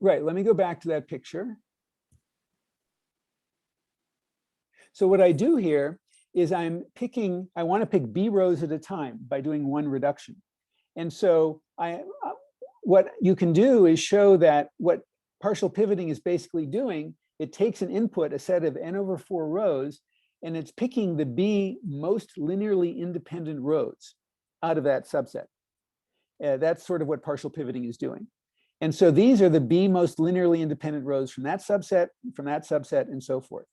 Right, let me go back to that picture. So what I do here is I want to pick B rows at a time by doing one reduction. And so what you can do is show that what partial pivoting is basically doing, it takes an input, a set of n/4 rows, and it's picking the B most linearly independent rows out of that subset. That's sort of what partial pivoting is doing. And so these are the B most linearly independent rows from that subset, and so forth.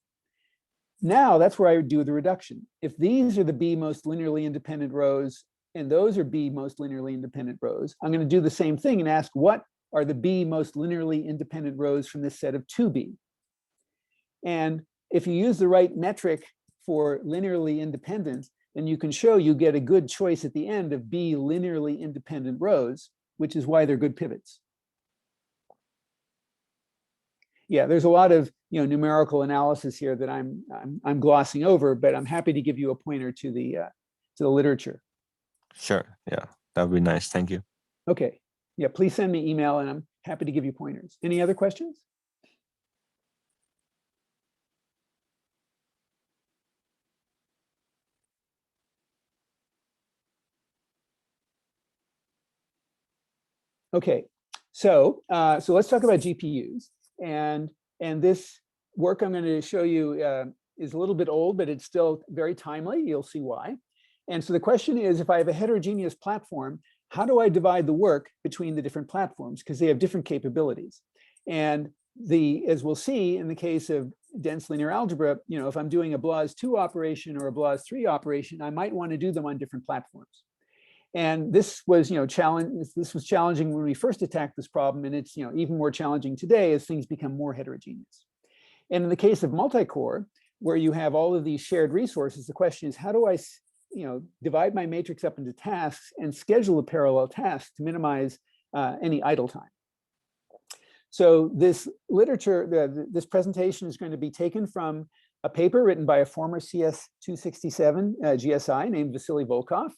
Now that's where I would do the reduction. If these are the B most linearly independent rows, and those are B most linearly independent rows, I'm going to do the same thing and ask what are the B most linearly independent rows from this set of 2B. And if you use the right metric for linearly independent, then you can show you get a good choice at the end of B linearly independent rows, which is why they're good pivots. Yeah, there's a lot of numerical analysis here that I'm glossing over, but I'm happy to give you a pointer to the literature. Sure, yeah, that would be nice. Thank you. Okay, yeah, please send me email and I'm happy to give you pointers. Any other questions? Okay, so let's talk about GPUs. And this work I'm going to show you is a little bit old, but it's still very timely. You'll see why. And so the question is, if I have a heterogeneous platform, how do I divide the work between the different platforms? Because they have different capabilities. And as we'll see in the case of dense linear algebra, if I'm doing a BLAS2 operation or a BLAS3 operation, I might want to do them on different platforms. And this was, challenging when we first attacked this problem, and it's, even more challenging today as things become more heterogeneous. And in the case of multi-core, where you have all of these shared resources, the question is, how do I, divide my matrix up into tasks and schedule a parallel task to minimize any idle time? So this literature, this presentation is going to be taken from a paper written by a former CS267 GSI named Vasily Volkov,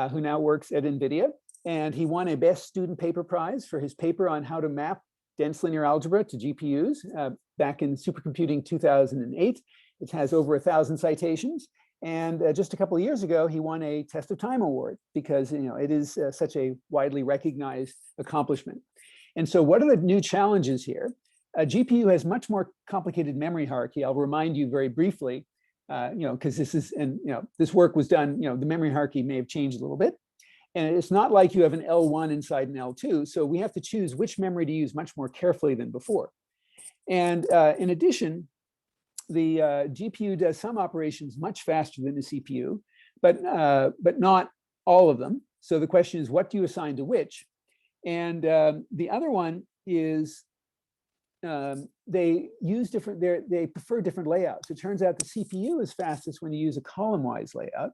who now works at NVIDIA. And he won a Best Student Paper Prize for his paper on how to map dense linear algebra to GPUs back in Supercomputing 2008. It has over 1,000 citations. And just a couple of years ago, he won a Test of Time Award because it is such a widely recognized accomplishment. And so what are the new challenges here? A GPU has much more complicated memory hierarchy. I'll remind you very briefly, because this work was done, the memory hierarchy may have changed a little bit. And it's not like you have an L1 inside an L2. So we have to choose which memory to use much more carefully than before. And in addition, the GPU does some operations much faster than the CPU, but not all of them. So the question is, what do you assign to which? And the other one is they prefer different layouts. It turns out the CPU is fastest when you use a column-wise layout,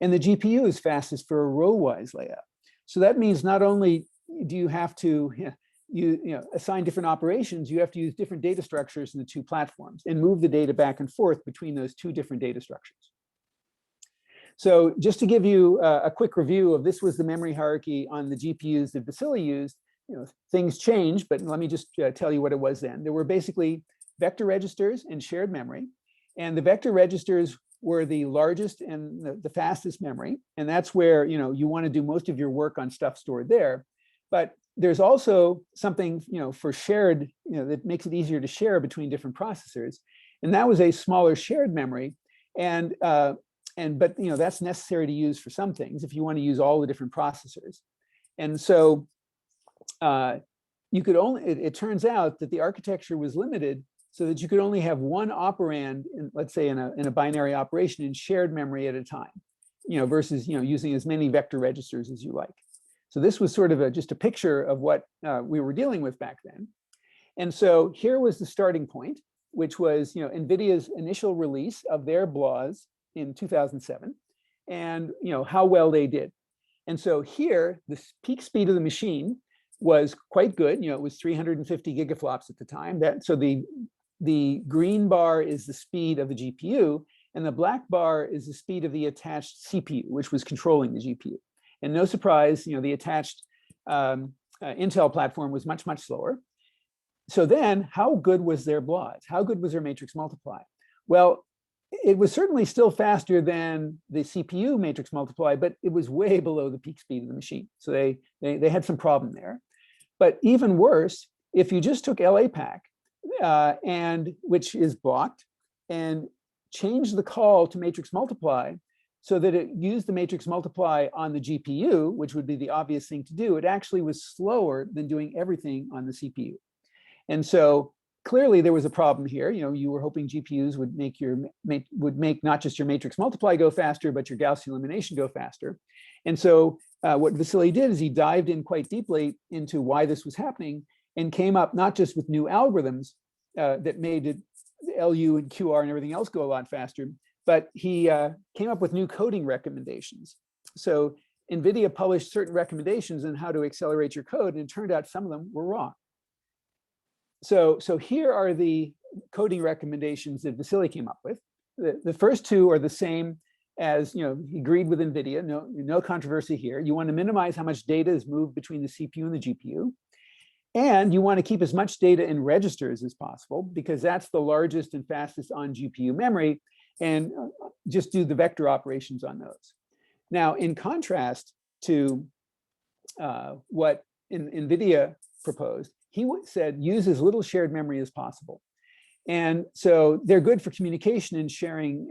and the GPU is fastest for a row-wise layout. So that means not only do you have to assign different operations, you have to use different data structures in the two platforms and move the data back and forth between those two different data structures. So just to give you a quick review of this was the memory hierarchy on the GPUs that Vasily used. Things changed, but let me just tell you what it was then. There were basically vector registers and shared memory. And the vector registers were the largest and the fastest memory. And that's where you want to do most of your work on stuff stored there. But there's also something for shared, that makes it easier to share between different processors. And that was a smaller shared memory. But that's necessary to use for some things if you want to use all the different processors. And so you could only, it turns out that the architecture was limited so that you could only have one operand, let's say in a binary operation, in shared memory at a time, versus using as many vector registers as you like. So this was sort of just a picture of what we were dealing with back then. And so here was the starting point, which was NVIDIA's initial release of their BLAS in 2007, and how well they did. And so here, the peak speed of the machine was quite good. It was 350 gigaflops at the time. So the green bar is the speed of the GPU, and the black bar is the speed of the attached CPU, which was controlling the GPU. And no surprise, the attached Intel platform was much, much slower. So then, how good was their BLAS? How good was their matrix multiply? Well, it was certainly still faster than the CPU matrix multiply, but it was way below the peak speed of the machine. So they had some problem there. But even worse, if you just took LAPACK, which is blocked, and changed the call to matrix multiply so that it used the matrix multiply on the GPU, which would be the obvious thing to do, it actually was slower than doing everything on the CPU. And so clearly there was a problem here. You were hoping GPUs would make not just your matrix multiply go faster, but your Gaussian elimination go faster. And so what Vasily did is he dived in quite deeply into why this was happening and came up not just with new algorithms that made it LU and QR and everything else go a lot faster, but he came up with new coding recommendations. So NVIDIA published certain recommendations on how to accelerate your code, and it turned out some of them were wrong. So here are the coding recommendations that Vasily came up with. The first two are the same as, he agreed with NVIDIA, no controversy here. You want to minimize how much data is moved between the CPU and the GPU. And you want to keep as much data in registers as possible, because that's the largest and fastest on GPU memory, and just do the vector operations on those. Now, in contrast to what NVIDIA proposed, he said use as little shared memory as possible. And so they're good for communication and sharing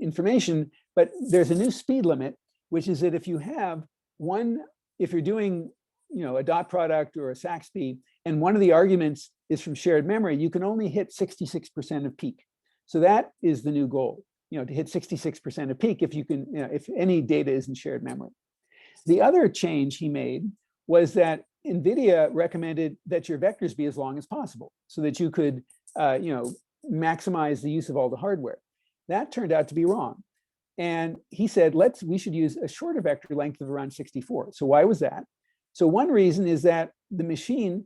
information, but there's a new speed limit, which is that if you have if you're doing a dot product or a SAXP, and one of the arguments is from shared memory, you can only hit 66% of peak. So that is the new goal, to hit 66% of peak if you can, if any data is in shared memory. The other change he made was that NVIDIA recommended that your vectors be as long as possible so that you could, maximize the use of all the hardware. That turned out to be wrong. And he said, we should use a shorter vector length of around 64. So why was that? So one reason is that the machine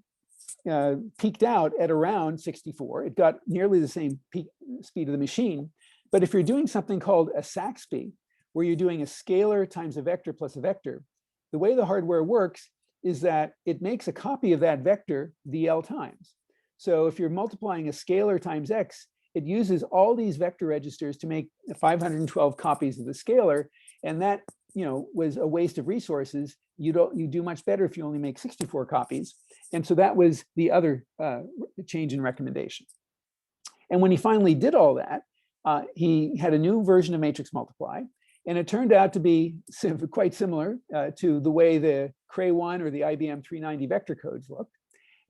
peaked out at around 64. It got nearly the same peak speed of the machine. But if you're doing something called a SAXP, where you're doing a scalar times a vector plus a vector, the way the hardware works is that it makes a copy of that vector VL times. So if you're multiplying a scalar times X, it uses all these vector registers to make 512 copies of the scalar. And that was a waste of resources. You do much better if you only make 64 copies. And so that was the other change in recommendation. And when he finally did all that, he had a new version of matrix multiply. And it turned out to be quite similar to the way the Cray 1 or the IBM 390 vector codes looked.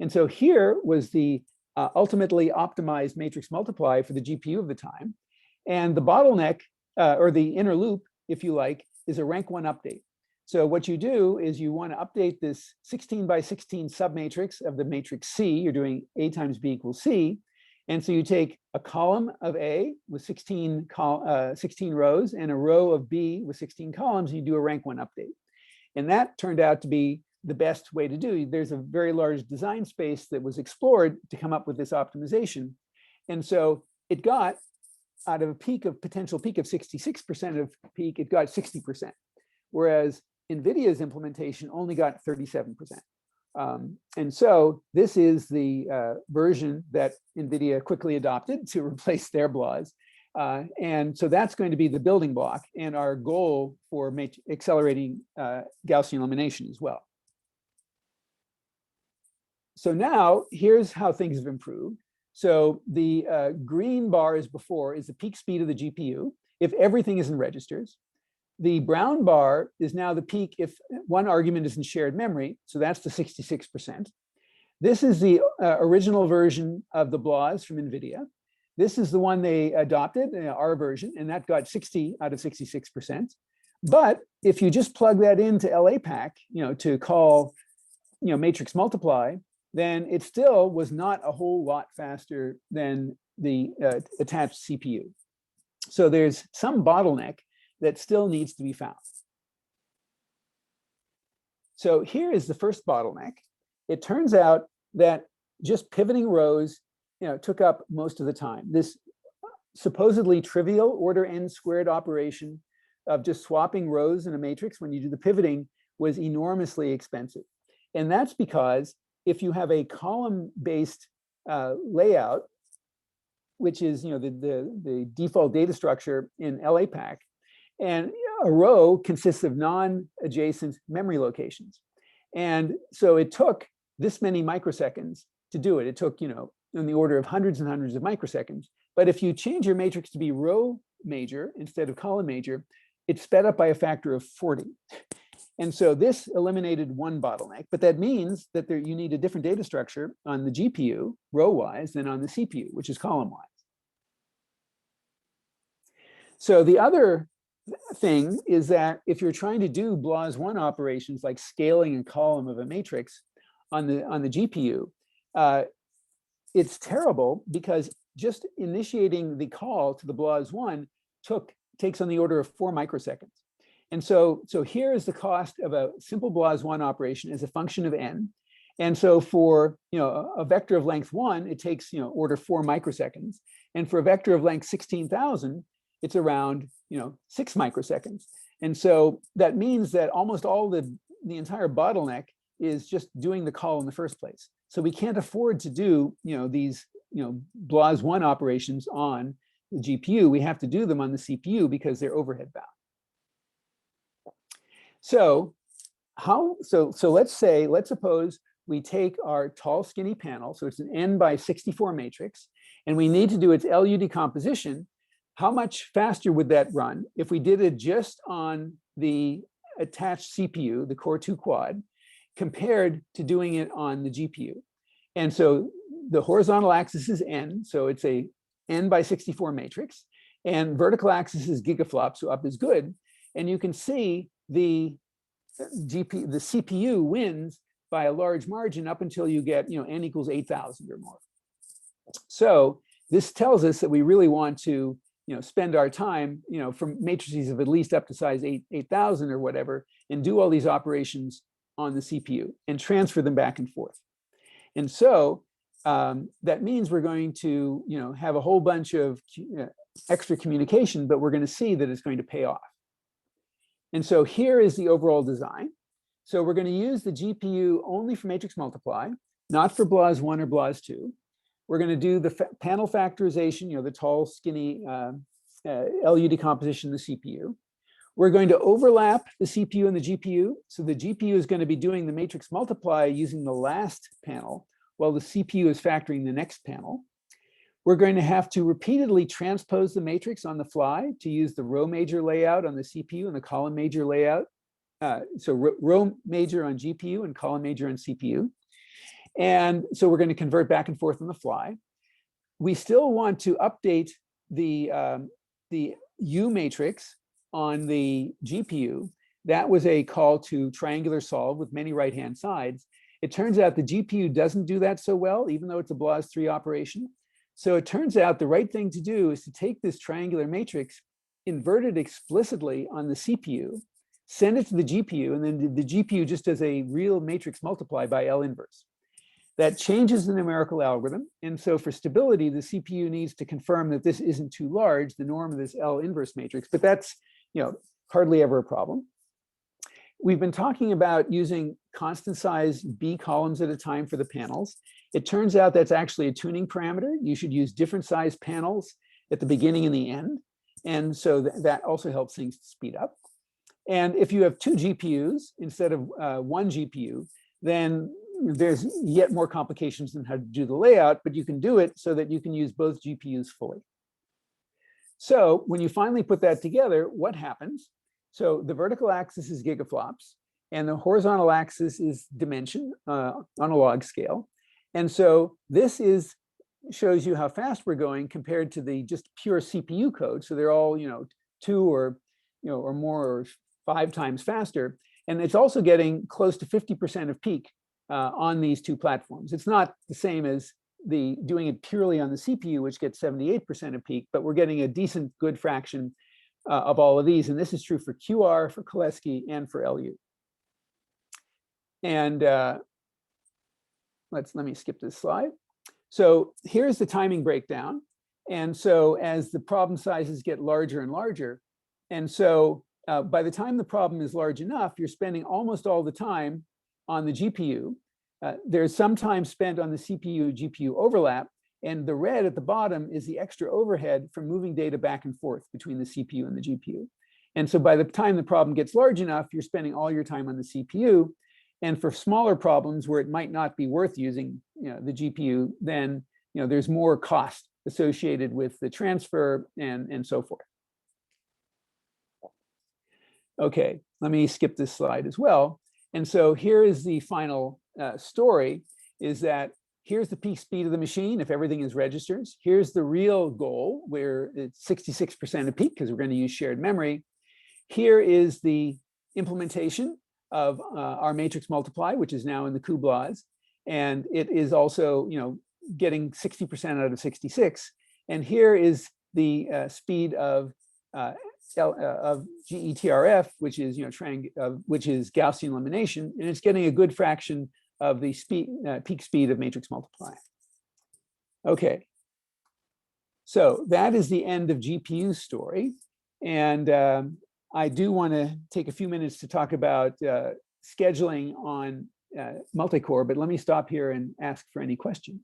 And so here was the ultimately optimized matrix multiply for the GPU of the time. And the bottleneck, or the inner loop, if you like, is a rank 1 update. So what you do is you want to update this 16 by 16 submatrix of the matrix C. You're doing A times B equals C. And so you take a column of A with 16 rows and a row of B with 16 columns, and you do a rank 1 update. And that turned out to be the best way to do. There's a very large design space that was explored to come up with this optimization. And so it got, out of a potential peak of 66% of peak, it got 60%. Whereas NVIDIA's implementation only got 37%. And so this is the version that NVIDIA quickly adopted to replace their BLAS. And so that's going to be the building block and our goal for accelerating Gaussian elimination as well. So now here's how things have improved. So the green bar is the peak speed of the GPU if everything is in registers. The brown bar is now the peak if one argument is in shared memory. So that's the 66%. This is the original version of the BLAS from NVIDIA. This is the one they adopted, our version, and that got 60 out of 66%. But if you just plug that into LAPACK, to call, matrix multiply, then it still was not a whole lot faster than the attached CPU. So there's some bottleneck that still needs to be found. So here is the first bottleneck. It turns out that just pivoting rows, took up most of the time. This supposedly trivial order n squared operation of just swapping rows in a matrix when you do the pivoting was enormously expensive. And that's because if you have a column-based layout, which is the default data structure in LAPACK, and a row consists of non-adjacent memory locations. And so it took this many microseconds to do it. It took, in the order of hundreds and hundreds of microseconds. But if you change your matrix to be row major instead of column major, it's sped up by a factor of 40. And so this eliminated one bottleneck, but that means that you need a different data structure on the GPU, row-wise, than on the CPU, which is column-wise. So the other thing is that if you're trying to do BLAS1 operations like scaling a column of a matrix on the GPU, it's terrible because just initiating the call to the BLAS1 takes on the order of 4 microseconds. And so here is the cost of a simple BLAS1 operation as a function of n. And so for a vector of length 1, it takes order 4 microseconds. And for a vector of length 16,000, it's around 6 microseconds. And so that means that almost all the entire bottleneck is just doing the call in the first place. So we can't afford to do these BLAS1 operations on the GPU. We have to do them on the CPU because they're overhead bound. So let's suppose we take our tall skinny panel, so it's an n by 64 matrix, and we need to do its LU decomposition. How much faster would that run if we did it just on the attached CPU, the Core 2 quad, compared to doing it on the GPU? And so the horizontal axis is n, so it's a n by 64 matrix, and vertical axis is gigaflops, so up is good. And you can see the CPU wins by a large margin up until you get n equals 8,000 or more. So this tells us that we really want to spend our time from matrices of at least up to size 8,000 or whatever, and do all these operations on the CPU and transfer them back and forth. And so that means we're going to have a whole bunch of extra communication, but we're going to see that it's going to pay off. And so here is the overall design. So we're going to use the GPU only for matrix multiply, not for BLAS1 or BLAS2. We're going to do the panel factorization, the tall, skinny LU decomposition in the CPU. We're going to overlap the CPU and the GPU. So the GPU is going to be doing the matrix multiply using the last panel, while the CPU is factoring the next panel. We're going to have to repeatedly transpose the matrix on the fly to use the row major layout on the CPU and the column major layout. So row major on GPU and column major on CPU. And so we're going to convert back and forth on the fly. We still want to update the U matrix on the GPU. That was a call to triangular solve with many right-hand sides. It turns out the GPU doesn't do that so well, even though it's a BLAS3 operation. So it turns out the right thing to do is to take this triangular matrix, invert it explicitly on the CPU, send it to the GPU, and then the GPU just does a real matrix multiply by L inverse. That changes the numerical algorithm. And so for stability, the CPU needs to confirm that this isn't too large, the norm of this L inverse matrix, but that's hardly ever a problem. We've been talking about using constant size B columns at a time for the panels. It turns out that's actually a tuning parameter. You should use different size panels at the beginning and the end. And so that also helps things speed up. And if you have 2 GPUs instead of 1 GPU, then there's yet more complications than how to do the layout, but you can do it so that you can use both GPUs fully. So when you finally put that together, what happens? So the vertical axis is gigaflops, and the horizontal axis is dimension on a log scale. And so this shows you how fast we're going compared to the just pure CPU code. So they're all, 2 or, or more or 5 times faster. And it's also getting close to 50% of peak on these two platforms. It's not the same as doing it purely on the CPU, which gets 78% of peak, but we're getting a decent good fraction of all of these. And this is true for QR, for Cholesky, and for LU. And let me skip this slide. So here's the timing breakdown. And so as the problem sizes get larger and larger, and so by the time the problem is large enough, you're spending almost all the time on the GPU. There's some time spent on the CPU-GPU overlap, and the red at the bottom is the extra overhead from moving data back and forth between the CPU and the GPU. And so by the time the problem gets large enough, you're spending all your time on the CPU. And for smaller problems where it might not be worth using the GPU, then there's more cost associated with the transfer and so forth. Okay, let me skip this slide as well. And so here is the final story, is that here's the peak speed of the machine if everything is registers. Here's the real goal where it's 66% of peak because we're going to use shared memory. Here is the implementation of our matrix multiply, which is now in the Kublas. And it is also getting 60% out of 66. And here is the speed of GETRF, which is which is Gaussian elimination, and it's getting a good fraction of the peak speed of matrix multiply. Okay, so that is the end of GPU story, and I do want to take a few minutes to talk about scheduling on multi-core, but let me stop here and ask for any questions.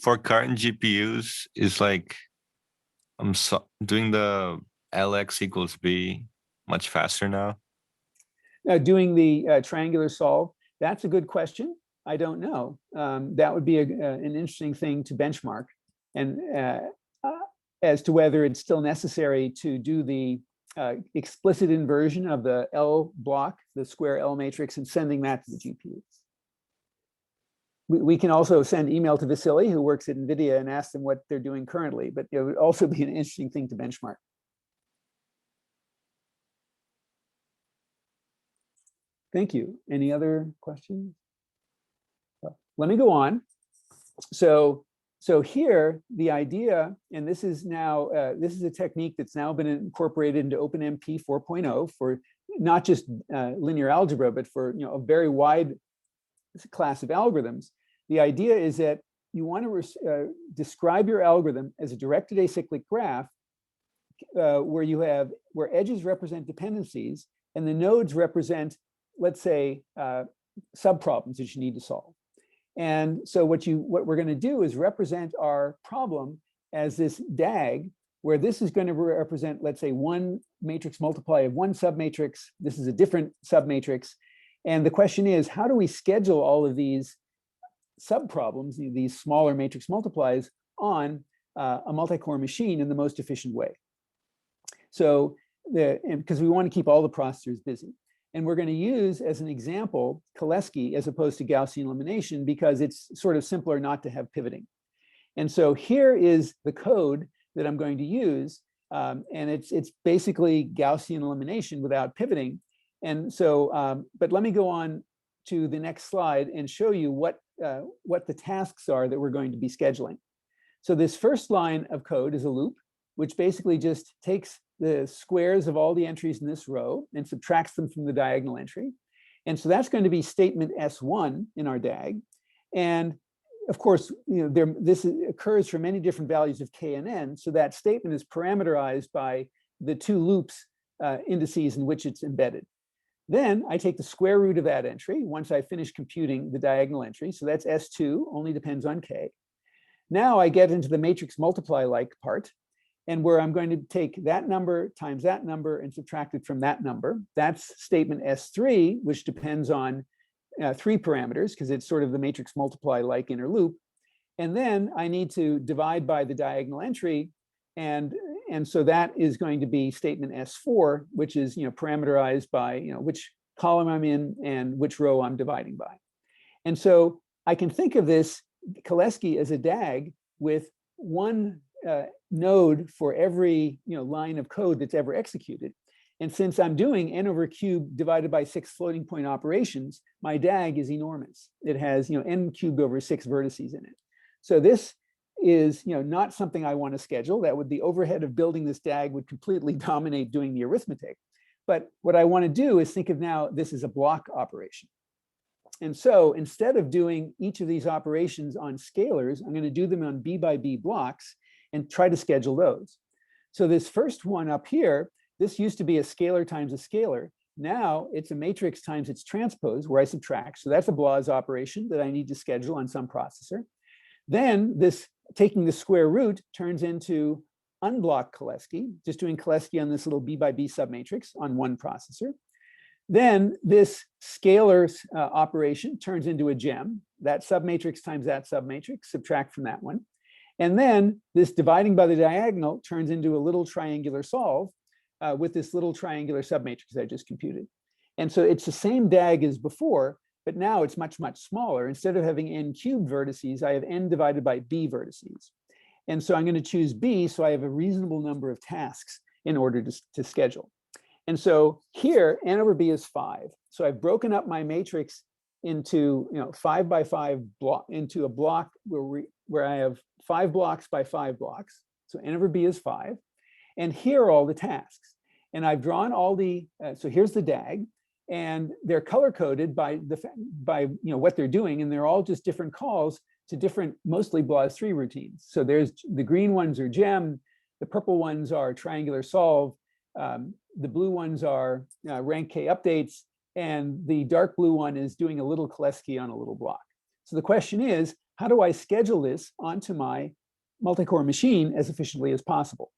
For current GPUs, is like doing the LX equals B much faster now? Doing the triangular solve, that's a good question. I don't know. That would be an interesting thing to benchmark, and as to whether it's still necessary to do the explicit inversion of the L block, the square L matrix, and sending that to the GPU. We can also send email to Vasily, who works at NVIDIA, and ask them what they're doing currently, but it would also be an interesting thing to benchmark. Thank you. Any other questions? Let me go on. So here, the idea, and this is now, this is a technique that's now been incorporated into OpenMP 4.0 for not just linear algebra, but for a very wide class of algorithms. The idea is that you want to describe your algorithm as a directed acyclic graph where edges represent dependencies and the nodes represent, let's say, subproblems that you need to solve. And so what we're going to do is represent our problem as this DAG, where this is going to represent, let's say, one matrix multiply of one submatrix. This is a different submatrix. And the question is, how do we schedule all of these subproblems, these smaller matrix multiplies, on a multi-core machine in the most efficient way? So, because we want to keep all the processors busy. And we're going to use, as an example, Cholesky as opposed to Gaussian elimination, because it's sort of simpler not to have pivoting. And so here is the code that I'm going to use. And it's basically Gaussian elimination without pivoting. And so, but let me go on to the next slide and show you what the tasks are that we're going to be scheduling. So this first line of code is a loop, which basically just takes the squares of all the entries in this row and subtracts them from the diagonal entry. And so that's going to be statement S1 in our DAG. And of course, this occurs for many different values of K and N. So that statement is parameterized by the two loops indices in which it's embedded. Then I take the square root of that entry once I finish computing the diagonal entry. So that's S2, only depends on K. Now I get into the matrix multiply-like part, and where I'm going to take that number times that number and subtract it from that number. That's statement S3, which depends on 3 parameters, because it's sort of the matrix multiply-like inner loop. And then I need to divide by the diagonal entry, and so that is going to be statement S4, which is parameterized by which column I'm in and which row I'm dividing by. And so I can think of this Cholesky as a DAG with one node for every line of code that's ever executed. And since I'm doing n over cubed divided by 6 floating point operations, my DAG is enormous. It has n cubed over 6 vertices in it. So this is not something I want to schedule. That would, the overhead of building this DAG would completely dominate doing the arithmetic. But what I want to do is think of now this is a block operation. And so instead of doing each of these operations on scalars, I'm going to do them on B by B blocks and try to schedule those. So this first one up here, this used to be a scalar times a scalar. Now it's a matrix times its transpose where I subtract. So that's a Blaz operation that I need to schedule on some processor. Then this taking the square root turns into unblocked Cholesky, just doing Cholesky on this little B by B submatrix on one processor. Then this scalar operation turns into a gem, that submatrix times that submatrix, subtract from that one. And then this dividing by the diagonal turns into a little triangular solve with this little triangular submatrix I just computed. And so it's the same DAG as before, but now it's much, much smaller. Instead of having n cubed vertices, I have n divided by b vertices. And so I'm going to choose b, so I have a reasonable number of tasks in order to schedule. And so here, n over b is 5. So I've broken up my matrix into 5 by 5 block, into a block where I have 5 blocks by 5 blocks. So n over b is 5. And here are all the tasks. And I've drawn all the, so here's the DAG, and they're color coded by what they're doing, and they're all just different calls to different, mostly BLAS3 routines. So there's the green ones are gem, the purple ones are triangular solve, the blue ones are rank K updates, and the dark blue one is doing a little Cholesky on a little block. So the question is, how do I schedule this onto my multi-core machine as efficiently as possible?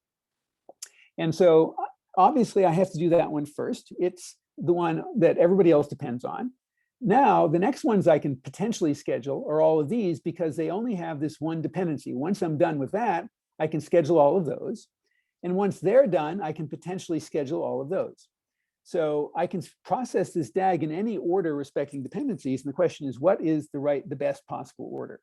And so obviously I have to do that one first. It's the one that everybody else depends on. Now, the next ones I can potentially schedule are all of these because they only have this one dependency. Once I'm done with that, I can schedule all of those. And once they're done, I can potentially schedule all of those. So I can process this DAG in any order respecting dependencies. And the question is, what is the best possible order?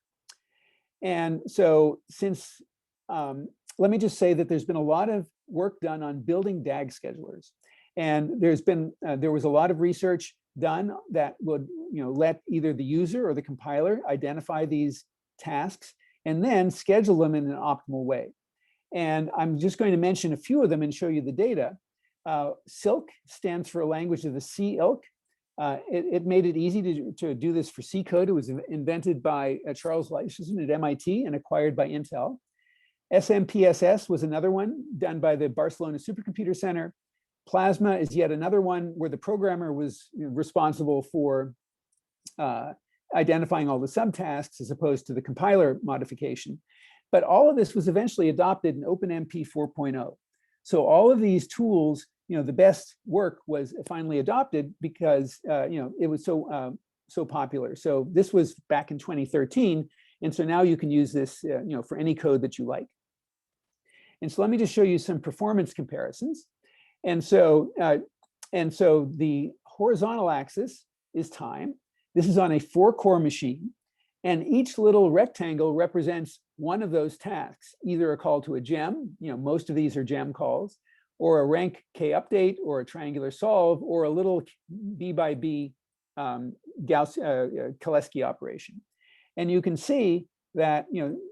And so since, let me just say that there's been a lot of work done on building DAG schedulers. And there was a lot of research done that would let either the user or the compiler identify these tasks and then schedule them in an optimal way. And I'm just going to mention a few of them and show you the data. Silk stands for a language of the C ilk. It made it easy to do this for C code. It was invented by Charles Leishman at MIT and acquired by Intel. SMPSS was another one done by the Barcelona Supercomputer Center. Plasma is yet another one where the programmer was responsible for identifying all the subtasks as opposed to the compiler modification. But all of this was eventually adopted in OpenMP 4.0. So all of these tools, the best work was finally adopted because it was so popular. So this was back in 2013, and so now you can use this for any code that you like. And so let me just show you some performance comparisons. And so the horizontal axis is time. This is on a 4-core machine, and each little rectangle represents one of those tasks, either a call to a gem, most of these are gem calls, or a rank K update, or a triangular solve, or a little B by B Cholesky operation. And you can see that,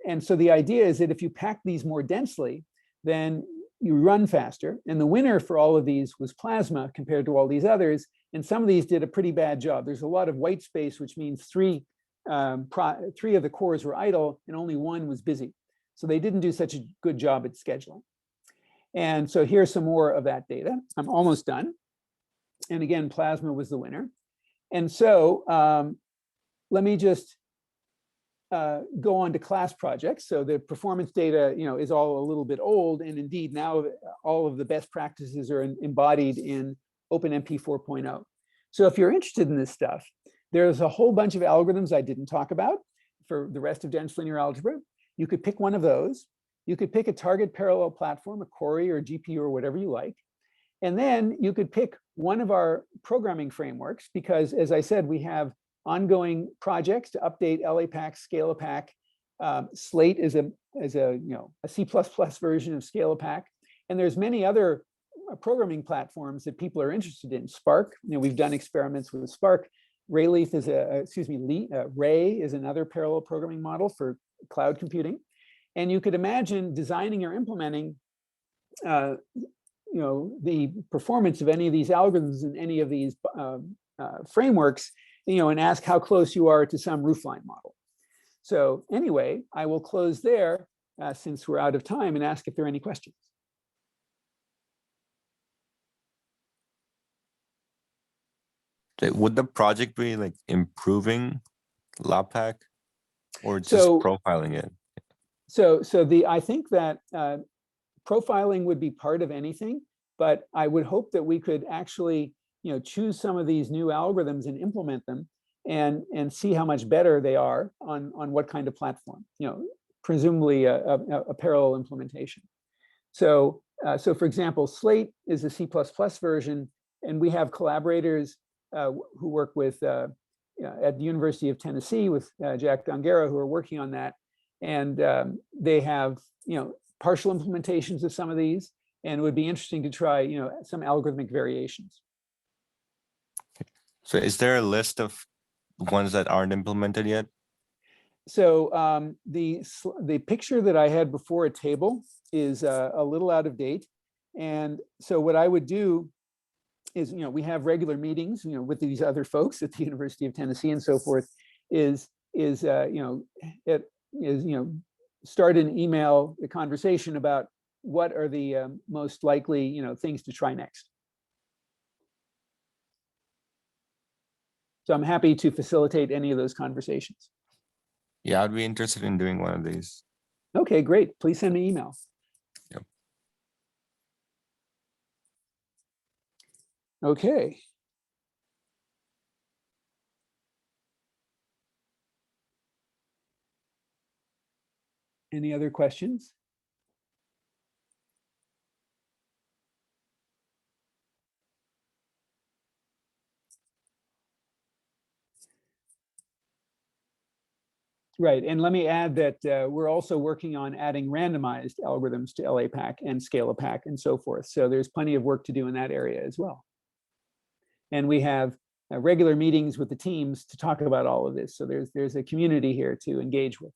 and so the idea is that if you pack these more densely, then you run faster. And the winner for all of these was Plasma compared to all these others. And some of these did a pretty bad job. There's a lot of white space, which means three of the cores were idle and only one was busy. So they didn't do such a good job at scheduling. And so here's some more of that data. I'm almost done. And again, Plasma was the winner. And so let me just go on to class projects. So the performance data, is all a little bit old, and indeed now all of the best practices are embodied in OpenMP 4.0. So if you're interested in this stuff, there's a whole bunch of algorithms I didn't talk about for the rest of dense linear algebra. You could pick one of those. You could pick a target parallel platform, a Cori or GPU or whatever you like. And then you could pick one of our programming frameworks, because as I said, we have ongoing projects to update LAPACK, ScalaPack. Slate is a C++ version of ScalaPack. And there's many other programming platforms that people are interested in. Spark, we've done experiments with Spark. Rayleaf is Ray is another parallel programming model for cloud computing. And you could imagine designing or implementing the performance of any of these algorithms in any of these frameworks, and ask how close you are to some roofline model. So anyway, I will close there since we're out of time and ask if there are any questions. Would the project be like improving LAPACK or just So- profiling it? So I think that profiling would be part of anything, but I would hope that we could actually choose some of these new algorithms and implement them and see how much better they are on what kind of platform, presumably a parallel implementation. So for example, Slate is a C++ version, and we have collaborators who work with at the University of Tennessee with Jack Dongera, who are working on that. And they have, partial implementations of some of these, and it would be interesting to try, some algorithmic variations. So is there a list of ones that aren't implemented yet? So the picture that I had before, a table, is a little out of date. And so what I would do is, we have regular meetings, with these other folks at the University of Tennessee and so forth, start an email conversation about what are the most likely, things to try next. So I'm happy to facilitate any of those conversations. Yeah, I'd be interested in doing one of these. Okay, great. Please send me email. Yep. Okay. Any other questions? Right, and let me add that we're also working on adding randomized algorithms to LAPACK and ScalaPack and so forth. So there's plenty of work to do in that area as well. And we have regular meetings with the teams to talk about all of this. So there's a community here to engage with.